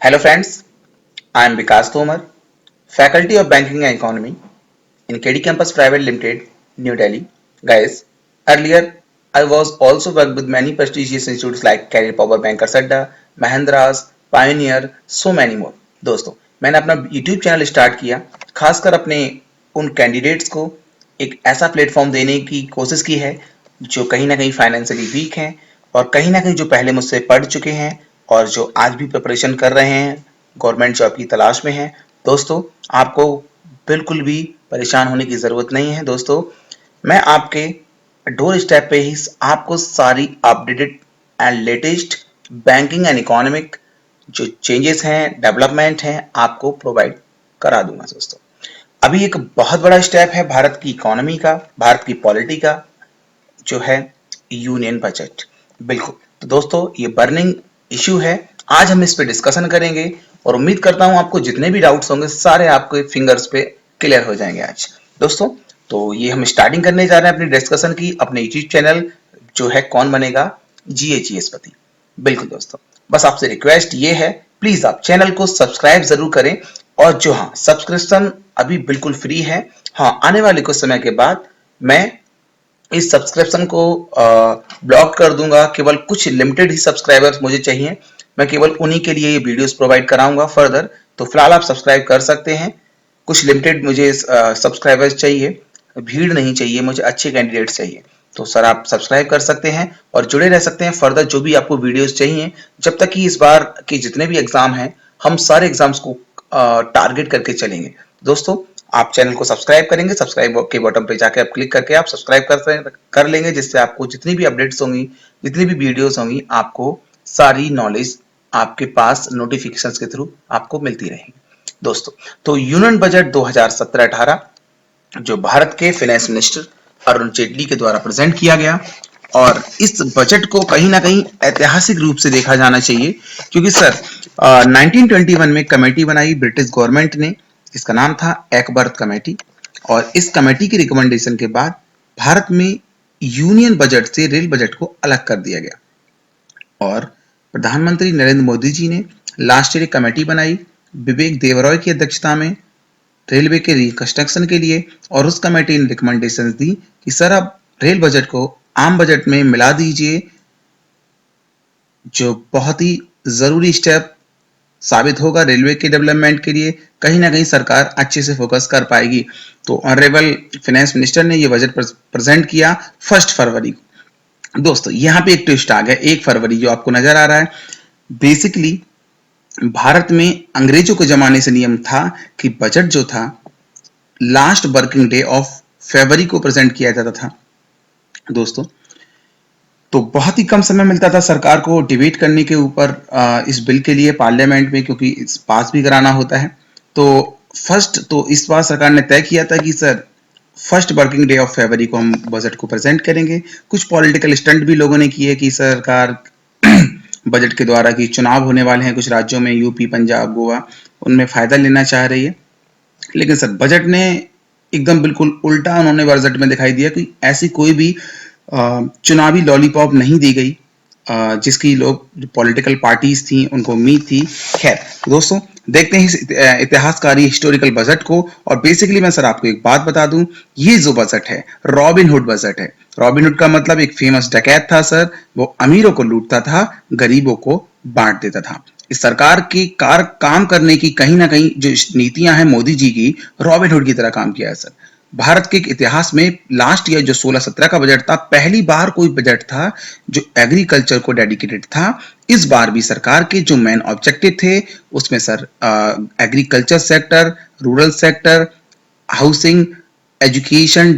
Hello friends, I am Vikas Tomar, Faculty of Banking and Economy in KD Campus Private Limited, New Delhi. Guys, earlier I was also worked with many prestigious institutes like Career Power Banker Sadda, Mahindras, Pioneer, so many more. दोस्तों, मैंने अपना YouTube channel start किया, खासकर अपने उन candidates को एक ऐसा प्लेटफॉर्म देने की कोशिश की है जो कहीं ना कहीं फाइनेंशियली वीक हैं और कहीं ना कहीं जो पहले मुझसे पढ़ चुके हैं और जो आज भी प्रिपरेशन कर रहे हैं, गवर्नमेंट जॉब की तलाश में हैं। दोस्तों, आपको बिल्कुल भी परेशान होने की ज़रूरत नहीं है। दोस्तों, मैं आपके डोर स्टेप पे ही आपको सारी updated and latest banking and economic जो चेंजेस हैं, डेवलपमेंट हैं, आपको प्रोवाइड करा दूंगा। दोस्तों, अभी एक बहुत बड़ा स्टेप है भारत की इकोनॉमी का, भारत की पॉलिटी का, जो है यूनियन बजट। बिल्कुल। तो दोस्तों, ये बर्निंग इशू है। आज हम इस पे डिस्कशन करेंगे और उम्मीद करता हूं आपको जितने भी डाउट्स होंगे सारे आपके फिंगर्स पे क्लियर हो जाएंगे आज। दोस्तों, तो ये हम स्टार्टिंग करने जा रहे हैं अपनी डिस्कशन की अपने यूट्यूब चैनल जो है कौन बनेगा जीएचईएस पति। बिल्कुल दोस्तों, बस आपसे रिक्वेस्ट ये है, प्लीज आप चैनल को सब्सक्राइब जरूर करें और जो हाँ सब्सक्रिप्शन अभी बिल्कुल फ्री है। हाँ, आने वाले कुछ समय के बाद मैं इस सब्सक्रिप्शन को ब्लॉक कर दूंगा। केवल कुछ लिमिटेड ही सब्सक्राइबर्स मुझे चाहिए, मैं केवल उन्हीं के लिए ये वीडियोस प्रोवाइड कराऊंगा फर्दर। तो फिलहाल आप सब्सक्राइब कर सकते हैं। कुछ लिमिटेड मुझे सब्सक्राइबर्स चाहिए, भीड़ नहीं चाहिए, मुझे अच्छे कैंडिडेट्स चाहिए। तो सर आप सब्सक्राइब कर सकते हैं और जुड़े रह सकते हैं फर्दर जो भी आपको वीडियोस चाहिए। जब तक कि इस बार के जितने भी एग्जाम हैं हम सारे एग्जाम्स को टारगेट करके चलेंगे। दोस्तों, आप चैनल को सब्सक्राइब करेंगे, सब्सक्राइब के बटन पे जाके आप क्लिक करके आप सब्सक्राइब कर लेंगे, जिससे आपको जितनी भी अपडेट्स होंगी, जितनी भी वीडियोस होंगी, आपको सारी नॉलेज आपके पास नोटिफिकेशंस के थ्रू आपको मिलती रहेगी। दोस्तों, तो यूनियन बजट 2017-18 जो भारत के फाइनेंस मिनिस्टर अरुण जेटली के द्वारा प्रेजेंट किया गया और इस बजट को कहीं ना कहीं ऐतिहासिक रूप से देखा जाना चाहिए, क्योंकि सर 1921 में कमेटी बनाई ब्रिटिश गवर्नमेंट ने। इसका नाम था एकबर्थ कमेटी और इस कमेटी की रिकमेंडेशन के बाद भारत में यूनियन बजट से रेल बजट को अलग कर दिया गया और प्रधानमंत्री नरेंद्र मोदी जी ने लास्ट ईयर एक कमेटी बनाई विवेक देवरॉय की अध्यक्षता में रेलवे के रिकंस्ट्रक्शन के लिए और उस कमेटी ने रिकमेंडेशंस दी कि सर आप रेल बजट को आम बजट में मिला दीजिए, जो बहुत ही जरूरी स्टेप साबित होगा रेलवे के डेवलपमेंट के लिए। कहीं ना कहीं सरकार अच्छे से फोकस कर पाएगी। तो ऑनरेबल फाइनेंस मिनिस्टर ने ये बजट प्रेजेंट किया 1 फरवरी को। दोस्तों, यहाँ पे एक ट्विस्ट आ गया, 1 फरवरी जो आपको नजर आ रहा है। बेसिकली भारत में अंग्रेजों के जमाने से नियम था कि बजट जो था last working day of February को प्रेजेंट किया जाता था। दोस्तों, तो बहुत ही कम समय मिलता था सरकार को डिबेट करने के ऊपर इस बिल के लिए पार्लियामेंट में, क्योंकि इस पास भी कराना होता है। तो इस बार सरकार ने तय किया था कि sir 1 working day of February को हम बजट को प्रेजेंट करेंगे। कुछ पॉलिटिकल स्टंट भी लोगों ने किए कि सरकार बजट के द्वारा कि चुनाव होने वाले हैं कुछ राज्यों में, यूपी, पंजाब, गोवा, उनमें फायदा लेना चाह रही है। लेकिन सर बजट ने एकदम बिल्कुल उल्टा उन्होंने बजट में दिखाई दिया कि ऐसी कोई भी चुनावी लॉलीपॉप नहीं दी गई जिसकी लोग पॉलिटिकल पार्टीज थी उनको उम्मीद थी। खैर दोस्तों, देखते हैं इस इतिहासकारी हिस्टोरिकल बजट को। और बेसिकली मैं सर आपको एक बात बता दूं, ये जो बजट है रॉबिन हुड बजट है। रॉबिन हुड का मतलब एक फेमस डकैत था सर, वो अमीरों को लूटता था, गरीबों को बांट देता था। इस सरकार की काम करने की कहीं ना कहीं जो नीतियां हैं मोदी जी की, रॉबिन हुड की तरह काम किया है सर। भारत के इतिहास में लास्ट ईयर जो 16-17 का बजट था, पहली बार कोई बजट था जो एग्रीकल्चर को डेडिकेटेड था। इस बार भी सरकार के जो मेन ऑब्जेक्टिव थे उसमें sir agriculture sector, rural sector, housing, education,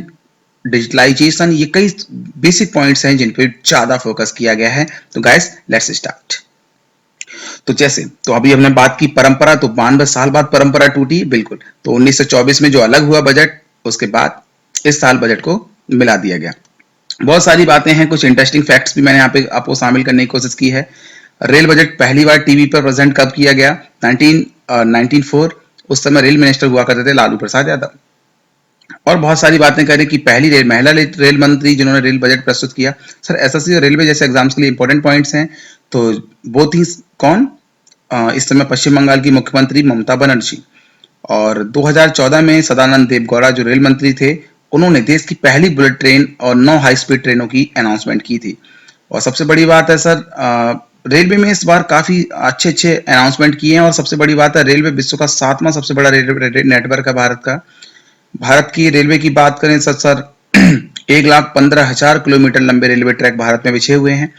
digitalisation, ये कई बेसिक पॉइंट्स हैं जिन पे ज्यादा फोकस किया गया है। तो गाइस लेट्स स्टार्ट। तो अभी हमने बात की परंपरा, तो 92 साल बाद परंपरा टूटी। बिल्कुल, तो 1924 में जो अलग हुआ बजट, उसके बाद इस साल बजट को मिला दिया गया। बहुत सारी बातें हैं, कुछ इंटरेस्टिंग फैक्ट्स भी मैंने यहाँ पे आपको शामिल करने की कोशिश की है। रेल बजट पहली बार टीवी पर प्रेजेंट कब किया गया? 1994। उस समय रेल मिनिस्टर हुआ करते थे लालू प्रसाद यादव। और बहुत सारी बातें करें कि पहली महिला रेल मंत्री जिन्होंने रेल बजट प्रस्तुत किया। सर एसएससी और रेलवे जैसे एग्जाम्स के लिए इंपॉर्टेंट पॉइंट्स हैं, तो वो थी कौन? इस समय पश्चिम बंगाल की मुख्यमंत्री ममता बनर्जी, और 2014 में सदानंद देवगौड़ा जो रेल मंत्री थे, उन्होंने देश की पहली बुलेट ट्रेन और 9 हाई स्पीड ट्रेनों की अनाउंसमेंट की थी। और सबसे बड़ी बात है सर, रेलवे में इस बार काफी अच्छे अच्छे अनाउंसमेंट किए हैं, और सबसे बड़ी बात है, रेलवे विश्व का 7वां सबसे बड़ा रेलवे नेटवर्क है भारत का। भारत की रेलवे की बात करें सर 1,15,000 किलोमीटर लंबे रेलवे ट्रैक भारत में बिछे हुए हैं।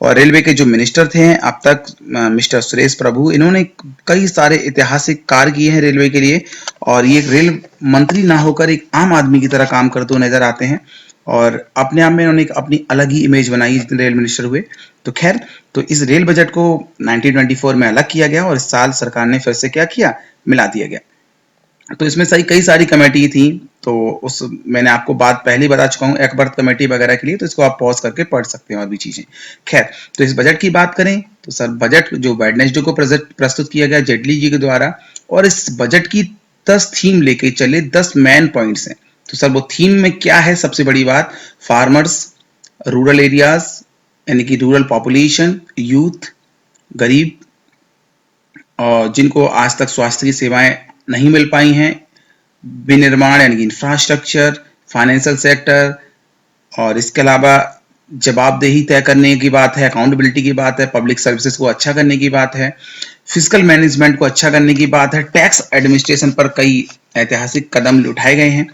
और रेलवे के जो मिनिस्टर थे अब तक, मिस्टर सुरेश प्रभु, इन्होंने कई सारे ऐतिहासिक कार्य किए हैं रेलवे के लिए, और ये रेल मंत्री ना होकर एक आम आदमी की तरह काम करते हुए नजर आते हैं, और अपने आप में उन्होंने एक अपनी अलग ही इमेज बनाई जितने रेल मिनिस्टर हुए। तो खैर, तो इस रेल बजट को 1924 में अलग किया गया, और इस साल सरकार ने फिर से क्या किया, मिला दिया गया। तो इसमें कई सारी कमेटी थी, तो उस मैंने आपको बात पहले ही बता चुका हूँ एकबर्थ कमेटी वगैरह के लिए, तो इसको आप पॉज करके पढ़ सकते हैं और भी चीजें। खैर, तो इस बजट की बात करें तो सर, बजट जो वेडनेसडे को प्रस्तुत किया गया जेटली जी के द्वारा, और इस बजट की 10 थीम लेके चले, 10 मेन पॉइंट्स हैं। तो सर, वो थीम में क्या है, सबसे बड़ी बात, फार्मर्स, रूरल एरियाज यानी कि रूरल पॉपुलेशन, यूथ, गरीब, और जिनको आज तक स्वास्थ्य की सेवाएं नहीं मिल पाई हैं, विनिर्माण यानी कि इंफ्रास्ट्रक्चर, फाइनेंशियल सेक्टर, और इसके अलावा जवाबदेही तय करने की बात है, अकाउंटेबिलिटी की बात है, पब्लिक सर्विसेज को अच्छा करने की बात है, फिजिकल मैनेजमेंट को अच्छा करने की बात है, टैक्स एडमिनिस्ट्रेशन पर कई ऐतिहासिक कदम उठाए गए हैं।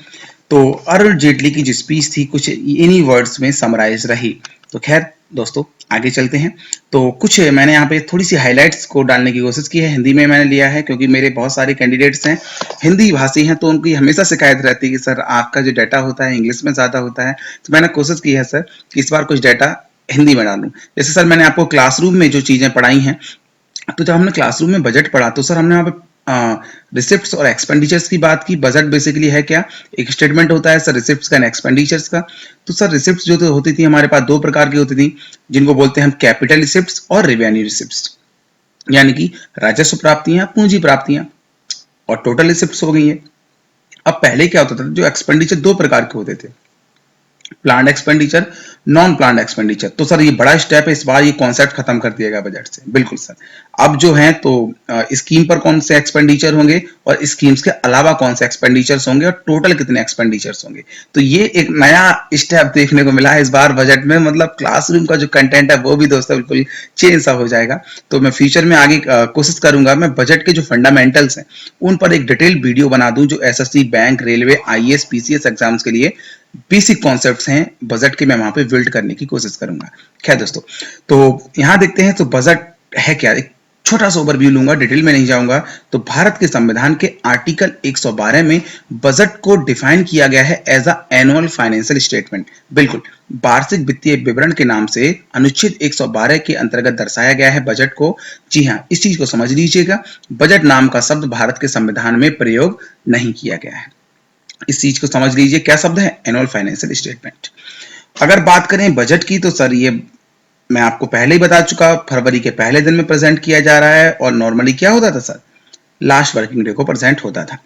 तो अरुण जेटली की जो स्पीच थी कुछ इन्हीं वर्ड्स में समराइज रही। तो खैर दोस्तों, आगे चलते हैं। तो कुछ मैंने यहाँ पे थोड़ी सी हाइलाइट्स को डालने की कोशिश की है, हिंदी में मैंने लिया है क्योंकि मेरे बहुत सारे कैंडिडेट्स हैं हिंदी भाषी हैं, तो उनकी हमेशा शिकायत रहती है कि सर आपका जो डाटा होता है इंग्लिश में ज़्यादा होता है। तो मैंने कोशिश की है सर कि इस बार कुछ डाटा हिंदी में डालूं। जैसे सर, मैंने आपको क्लासरूम में जो चीज़ें पढ़ाई हैं, तो जब हमने क्लासरूम में बजट पढ़ा तो सर हमने वहाँ पे रिसिप्ट्स और एक्सपेंडिचर्स की बात की। बजट बेसिकली है क्या, एक स्टेटमेंट होता है सर रिसिप्ट्स का एंड एक्सपेंडिचर्स का। तो सर, रिसिप्ट्स जो तो होती थी हमारे पास 2 प्रकार की होती थी, जिनको बोलते हैं हम कैपिटल रिसिप्ट्स और रेवेन्यू रिसिप्ट्स, यानी कि राजस्व प्राप्तियां, पूंजी प्राप्तियां, और टोटल रिसिप्ट्स हो गई है। अब पहले क्या होता था, जो एक्सपेंडिचर 2 प्रकार के होते थे, planned expenditure, non planned expenditure. तो सर, ये बड़ा स्टेप है, इस बार ये कॉन्सेप्ट खत्म कर दिया गया बजट से। बिल्कुल सर, अब जो है तो स्कीम पर कौन से एक्सपेंडिचर होंगे और स्कीम्स के अलावा कौन से एक्सपेंडिचर्स होंगे और टोटल कितने एक्सपेंडिचर्स होंगे, तो ये एक नया स्टेप देखने को मिला है इस बार बजट में। मतलब क्लासरूम का जो कंटेंट है वो भी दोस्तों बिल्कुल चेंज सा हो जाएगा। तो मैं फ्यूचर में आगे कोशिश करूंगा मैं बजट के जो फंडामेंटल्स हैं उन पर एक डिटेल वीडियो बना दूं, जो SSC, bank, railway, IAS, PCS exams के लिए बेसिक कॉन्सेप्ट्स हैं बजट के, मैं वहां पे बिल्ड करने की कोशिश करूंगा। खैर दोस्तों, तो यहां देखते हैं तो बजट है क्या, एक छोटा सा ओवरव्यू लूंगा, डिटेल में नहीं जाऊंगा। तो भारत के संविधान के आर्टिकल 112 में बजट को डिफाइन किया गया है as a annual financial statement. बिल्कुल, वार्षिक वित्तीय विवरण के नाम से अनुच्छेद 112 के अंतर्गत दर्शाया गया है बजट को। जी हाँ, इस चीज को समझ लीजिएगा, बजट नाम का शब्द भारत के संविधान में प्रयोग नहीं किया गया है। इस चीज को समझ लीजिए, क्या शब्द है, एनुअल फाइनेंशियल स्टेटमेंट। अगर बात करें बजट की, तो सर ये मैं आपको पहले ही बता चुका, फरवरी के पहले दिन में प्रेजेंट किया जा रहा है, और नॉर्मली क्या होता था सर, लास्ट वर्किंग डे को प्रेजेंट होता था।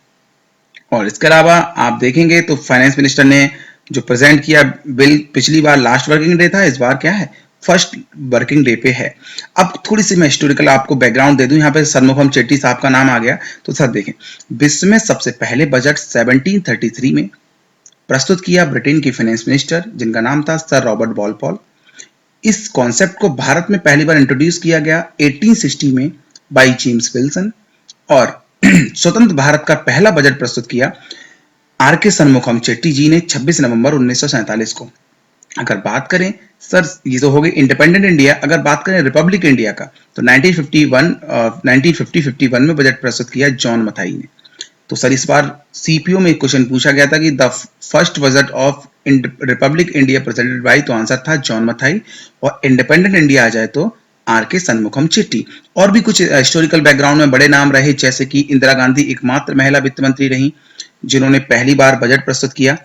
और इसके अलावा आप देखेंगे तो फाइनेंस मिनिस्टर ने जो प्रेजेंट किया बिल, पिछली बार लास्ट वर्किंग डे था, इस बार क्या है, फर्स्ट वर्किंग डे पे है। अब थोड़ी सी मैं हिस्टोरिकल आपको बैकग्राउंड दे दूं, यहाँ पे सरमुखम चेट्टी साहब का नाम आ गया। तो सर देखें, विश्व में सबसे पहले बजट 1733 में प्रस्तुत किया ब्रिटेन के फाइनेंस मिनिस्टर, जिनका नाम था सर रॉबर्ट वॉलपॉल। इस कॉन्सेप्ट को भारत में पहली बार इंट्रोड्यूस किया गया 1860 में बाई जेम्स विल्सन, और स्वतंत्र भारत का पहला बजट प्रस्तुत किया आर के सन्मुखम चेट्टी जी ने 26 नवंबर 1947 को। अगर बात करें सर, ये तो हो गई इंडिपेंडेंट इंडिया। अगर बात करें रिपब्लिक इंडिया का, तो 1950-51 में बजट प्रस्तुत किया जॉन मथाई ने। तो सर, इस बार सीपीओ में एक क्वेश्चन पूछा गया था कि the first budget of Republic India presented by, तो आंसर था जॉन मथाई, और इंडिपेंडेंट इंडिया आ जाए तो आर के सन्मुखम चेट्टी। और भी कुछ हिस्टोरिकल बैकग्राउंड में बड़े नाम रहे, जैसे कि इंदिरा गांधी एकमात्र महिला वित्त मंत्री रही जिन्होंने पहली बार बजट प्रस्तुत किया,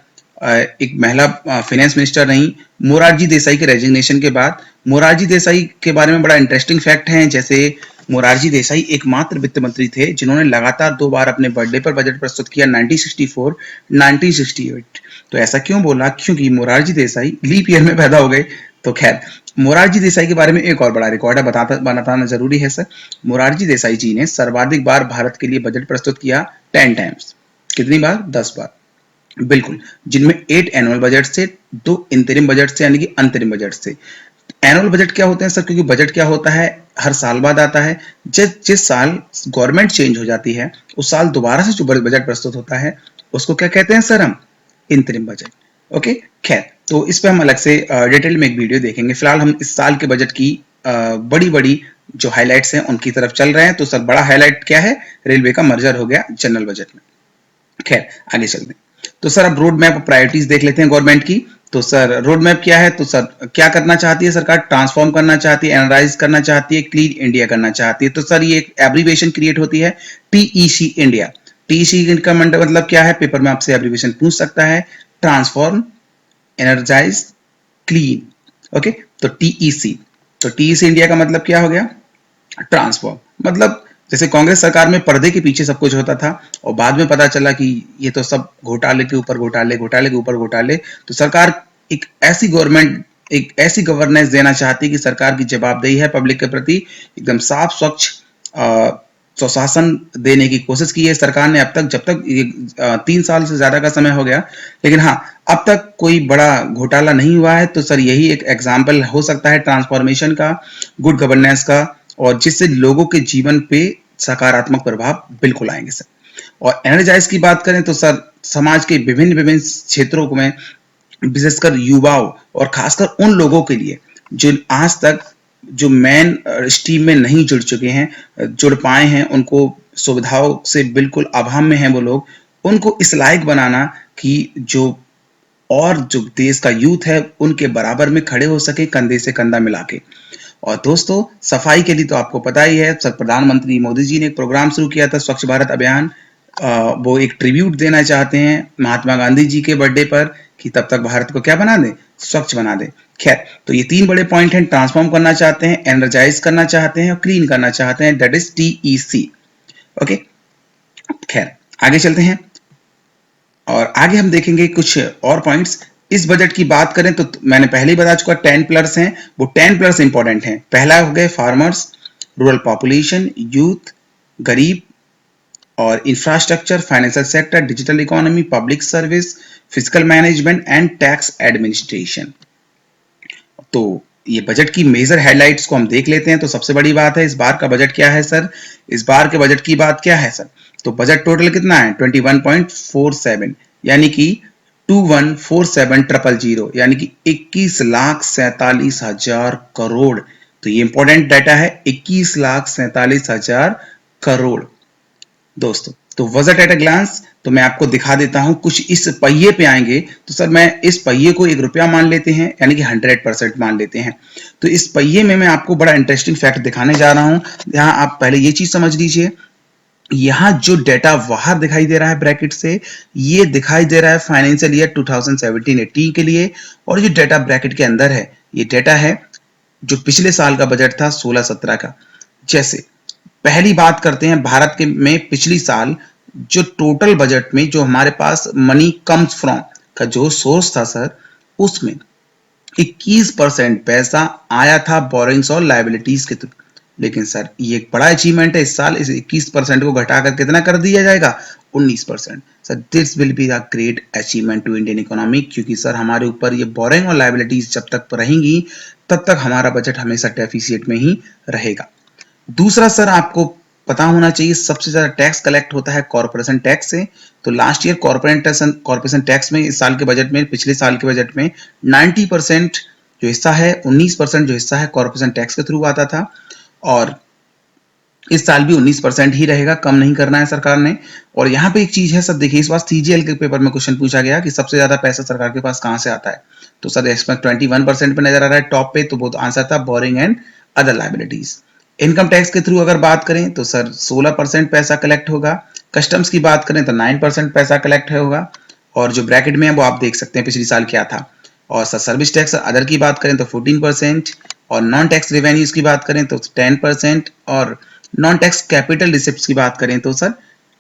एक महिला फाइनेंस मिनिस्टर रही। मोरारजी देसाई के रेजिग्नेशन के बाद, मोरारजी देसाई के बारे में बड़ा इंटरेस्टिंग फैक्ट है, जैसे मोरारजी देसाई एकमात्र वित्त मंत्री थे जिन्होंने लगातार 2 बार अपने बर्थडे पर बजट प्रस्तुत किया, 1964, 1968। तो ऐसा क्यों बोला, क्योंकि मोरारजी देसाई लीप ईयर में पैदा हो गए। तो खैर, मोरारजी देसाई के बारे में एक और बड़ा रिकॉर्ड है, बताना जरूरी है सर। मोरारजी देसाई जी ने सर्वाधिक बार भारत के लिए बजट प्रस्तुत किया 10 टाइम्स। कितनी बार? 10 बार। बिल्कुल, जिनमें 8 एनुअल बजट से, 2 इंतरिम बजट से यानी कि अंतरिम बजट से। एनुअल बजट क्या होते हैं सर? क्योंकि बजट क्या होता है, हर साल बाद आता है। जिस साल गवर्नमेंट चेंज हो जाती है उस साल दोबारा से जो बजट प्रस्तुत होता है उसको क्या कहते हैं सर? हम इंतरिम बजट। ओके, खैर, तो इस पे हम अलग से डिटेल में एक वीडियो देखेंगे। फिलहाल हम इस साल के बजट की बड़ी बड़ी जो हाइलाइट्स हैं उनकी तरफ चल रहे हैं। तो सर बड़ा हाईलाइट क्या है? रेलवे का मर्जर हो गया जनरल बजट में। खैर, आगे चलते हैं। तो सर अब रोड मैप प्रायोरिटीज देख लेते हैं गवर्नमेंट की। तो सर रोड मैप क्या है? तो सर क्या करना चाहती है सरकार? ट्रांसफॉर्म करना चाहती है, एनराइज करना चाहती है, क्लीन इंडिया करना चाहती है। तो सर ये एक एब्रीवेशन क्रिएट होती है, टीईसी इंडिया। टीईसी का मतलब क्या है? पेपर में आपसे एब्रीवेशन पूछ सकता है। Transform, energise, clean. ओके, तो टीईसी। तो टीईसी इंडिया का मतलब क्या हो गया? ट्रांसफॉर्म। मतलब जैसे कांग्रेस सरकार में पर्दे के पीछे सब कुछ होता था और बाद में पता चला कि ये तो सब घोटाले के ऊपर घोटाले, घोटाले के ऊपर घोटाले। तो सरकार एक ऐसी गवर्नमेंट, एक ऐसी गवर्नेंस देना चाहती है कि सरकार की जवाबदेही है पब्लिक के प्रति, एकदम साफ स्वच्छ सुशासन देने की कोशिश की है सरकार ने अब तक। जब तक 3 साल से ज्यादा का समय हो गया, लेकिन हाँ, अब तक कोई बड़ा घोटाला नहीं हुआ है। तो सर यही एक एग्जाम्पल हो सकता है ट्रांसफॉर्मेशन का, गुड गवर्नेंस का, और जिससे लोगों के जीवन पे सकारात्मक प्रभाव बिल्कुल आएंगे सर। और एनर्जाइज की बात करें तो सर समाज के विभिन्न विभिन्न क्षेत्रों में, विशेषकर युवाओं और खासकर उन लोगों के लिए जो आज तक जो मेन स्ट्रीम में नहीं जुड़ चुके हैं, जुड़ पाए हैं, उनको सुविधाओं से बिल्कुल अभाव में हैं वो लोग, उनको इस लायक बनाना कि जो और जो देश का यूथ है उनके बराबर में खड़े हो सके, कंधे से कंधा मिला के। और दोस्तों, सफाई के लिए तो आपको पता ही है, सर प्रधानमंत्री मोदी जी ने एक प्रोग्राम शुरू किया था, स्वच्छ भारत अभियान। वो एक ट्रिब्यूट देना चाहते हैं महात्मा गांधी जी के बर्थडे पर कि तब तक भारत को क्या बना दे? स्वच्छ बना दे। खैर, तो ये 3 बड़े पॉइंट हैं। ट्रांसफॉर्म करना चाहते हैं, एनर्जाइज करना चाहते हैं और क्लीन करना चाहते हैं, दैट इज टीईसी। ओके, खैर आगे चलते हैं और आगे हम देखेंगे कुछ और पॉइंट्स। इस बजट की बात करें तो मैंने पहले ही बता चुका 10 प्लस हैं, वो 10 प्लस इंपॉर्टेंट हैं। पहला हो गए फार्मर्स, रूरल पॉपुलेशन, यूथ, गरीब और infrastructure, financial sector, digital economy, public service, physical management and tax administration. तो ये बजट की मेजर हेडलाइट्स को हम देख लेते हैं। तो सबसे बड़ी बात है, इस बार का बजट क्या है सर? इस बार के बजट की बात क्या है सर? तो बजट टोटल कितना है? 21.47, यानी कि 2147,000, यानी कि 21,47,000 करोड़। तो ये इंपॉर्टेंट डाटा है, 21,47,000 करोड़ दोस्तों। तो बजट एट अ ग्लांस तो मैं आपको दिखा देता हूं। कुछ इस पहिए पे आएंगे तो सर मैं इस पहिए को 1 रुपया मान लेते हैं, यानी कि 100% मान लेते हैं। तो इस पहिए में मैं आपको बड़ा इंटरेस्टिंग फैक्ट दिखाने जा रहा हूं। यहाँ आप पहले ये चीज समझ लीजिए, यहाँ जो डेटा बाहर दिखाई दे रहा है ब्रैकेट से, ये दिखाई दे रहा है फाइनेंशियल ईयर 2017-18 के लिए, और जो डेटा ब्रैकेट के अंदर है, ये डेटा है जो पिछले साल का बजट था 16-17 का। जैसे पहली बात करते हैं भारत के में पिछली साल जो टोटल बजट में जो हमारे पास मनी कम्स फ्रॉम का जो सोर्स था सर, उसमें 21% पैसा आया था बोरिंग्स और लाइबिलिटीज के थ्रू। लेकिन सर ये एक बड़ा अचीवमेंट है, इस साल इस 21% को घटाकर कितना कर दिया जाएगा? 19%। Sir this will be a great achievement to Indian economy, क्योंकि सर हमारे ऊपर ये बोरिंग और लाइबिलिटीज जब तक रहेंगी तब तक हमारा बजट हमेशा डेफिसिट में ही रहेगा। दूसरा सर आपको पता होना चाहिए, सबसे ज्यादा टैक्स कलेक्ट होता है कॉर्पोरेशन टैक्स से। तो लास्ट ईयर कॉर्पोरेशन टैक्स में, इस साल के बजट में, पिछले साल के बजट में 90% जो हिस्सा है, 19% जो हिस्सा है कॉर्पोरेशन टैक्स के थ्रू आता था, और इस साल भी 19% ही रहेगा, कम नहीं करना है सरकार ने। और यहाँ पे एक चीज है सर, देखिए इस बार सीजीएल के पेपर में क्वेश्चन पूछा गया कि सबसे ज्यादा पैसा सरकार के पास कहां से आता है। तो सर इसमें 21% पे नजर आ रहा है टॉप पे, तो वो आंसर था boring and other liabilities. Income tax के थ्रू अगर बात करें तो सर 16% पैसा कलेक्ट होगा। कस्टम्स की बात करें तो 9% पैसा कलेक्ट होगा, और जो ब्रैकेट में है वो आप देख सकते हैं पिछली साल क्या था। और सर सर्विस टैक्स अदर की बात करें तो 14%, और नॉन टैक्स रेवेन्यूज की बात करें तो 10%, और नॉन टैक्स कैपिटल रिसिप्ट की बात करें तो सर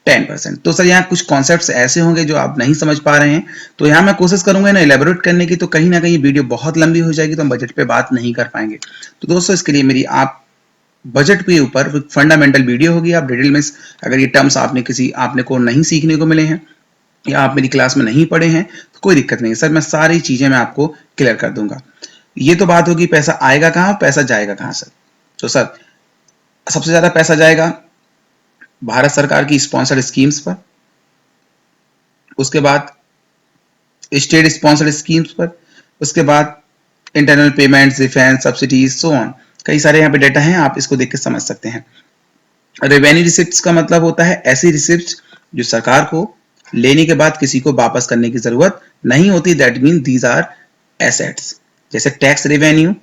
10%। तो सर यहाँ कुछ कॉन्सेप्ट्स ऐसे होंगे जो आप नहीं समझ पा रहे हैं, तो यहाँ मैं कोशिश करूंगा ना इलेबोरेट करने की, तो कहीं ना कहीं वीडियो बहुत लंबी हो जाएगी, तो हम बजट पे बात नहीं कर पाएंगे। तो दोस्तों इसके लिए मेरी आप बजट के ऊपर फंडामेंटल वीडियो होगी। आप डिटेल में अगर ये टर्म्स आपने को नहीं सीखने को मिले हैं या आप मेरी क्लास में नहीं पढ़े हैं तो कोई दिक्कत नहीं है सर, मैं सारी चीजें मैं आपको क्लियर कर दूंगा। ये तो बात होगी पैसा आएगा कहाँ, पैसा जाएगा कहाँ सर। तो सर सबसे ज्यादा पैसा जाएगा भारत सरकार की स्पॉन्सर्ड स्कीम्स पर, उसके बाद स्टेट स्पॉन्सर्ड स्कीम्स पर, उसके बाद internal payments, defence subsidies, so on. कई सारे यहाँ पे डेटा हैं, आप इसको देख के समझ सकते हैं। रेवेन्यू रिसिप्ट्स का मतलब होता है ऐसी रिसिप्ट्स जो सरकार को लेने के बाद किसी को वापस करने की जरूरत नहीं होती, that mean these are assets. जैसे टैक्स रेवेन्यू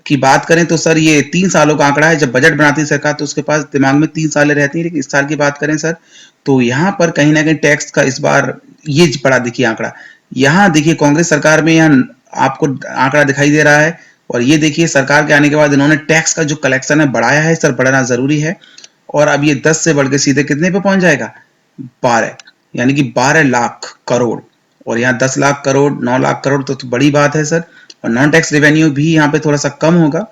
की बात करें तो सर ये 3 सालों का आंकड़ा है। जब बजट बनाती है सरकार तो उसके पास दिमाग में 3 साल रहती है, लेकिन इस साल की बात करें सर तो यहाँ पर कहीं ना कहीं टैक्स का इस बार ये पड़ा देखिए आंकड़ा, यहाँ देखिए कांग्रेस सरकार में यहाँ आपको आंकड़ा दिखाई दे रहा है, और ये देखिए सरकार के आने के बाद इन्होंने टैक्स का जो कलेक्शन है बढ़ाया है सर, बढ़ाना जरूरी है। और अब ये 10 से बढ़ के सीधे कितने पे पहुंच जाएगा, 12, यानी कि 12 लाख करोड़। और यहाँ 10 लाख करोड़, 9 लाख करोड़ तो बड़ी बात है सर। और नॉन टैक्स रेवेन्यू भी यहाँ पे थोड़ा सा कम होगा।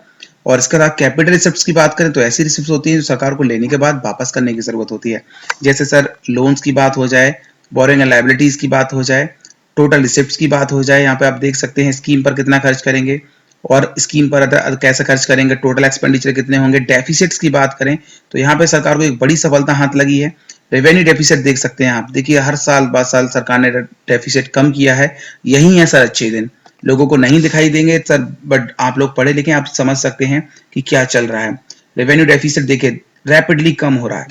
और इसके बाद कैपिटल रिसिप्ट्स की बात करें तो ऐसी रिसिप्ट्स होती हैं जो सरकार को लेने के बाद वापस करने की जरूरत होती है। जैसे सर लोन्स की बात हो जाए, बोरिंग एंड लायबिलिटीज की बात हो जाए, टोटल रिसिप्ट्स की बात हो जाए। यहाँ पे आप देख सकते हैं स्कीम पर कितना खर्च करेंगे और स्कीम पर कैसे खर्च करेंगे, टोटल एक्सपेंडिचर कितने होंगे। डेफिसिट्स की बात करें तो यहाँ पे सरकार को एक बड़ी सफलता हाथ लगी है। रेवेन्यू डेफिसिट देख सकते हैं आप, देखिए हर साल 12 साल सरकार ने डेफिसिट कम किया है। यही है सर अच्छे दिन, लोगों को नहीं दिखाई देंगे सर, बट आप लोग पढ़े लिखे आप समझ सकते हैं कि क्या चल रहा है। रेवेन्यू डेफिसिट देखिए रैपिडली कम हो रहा है,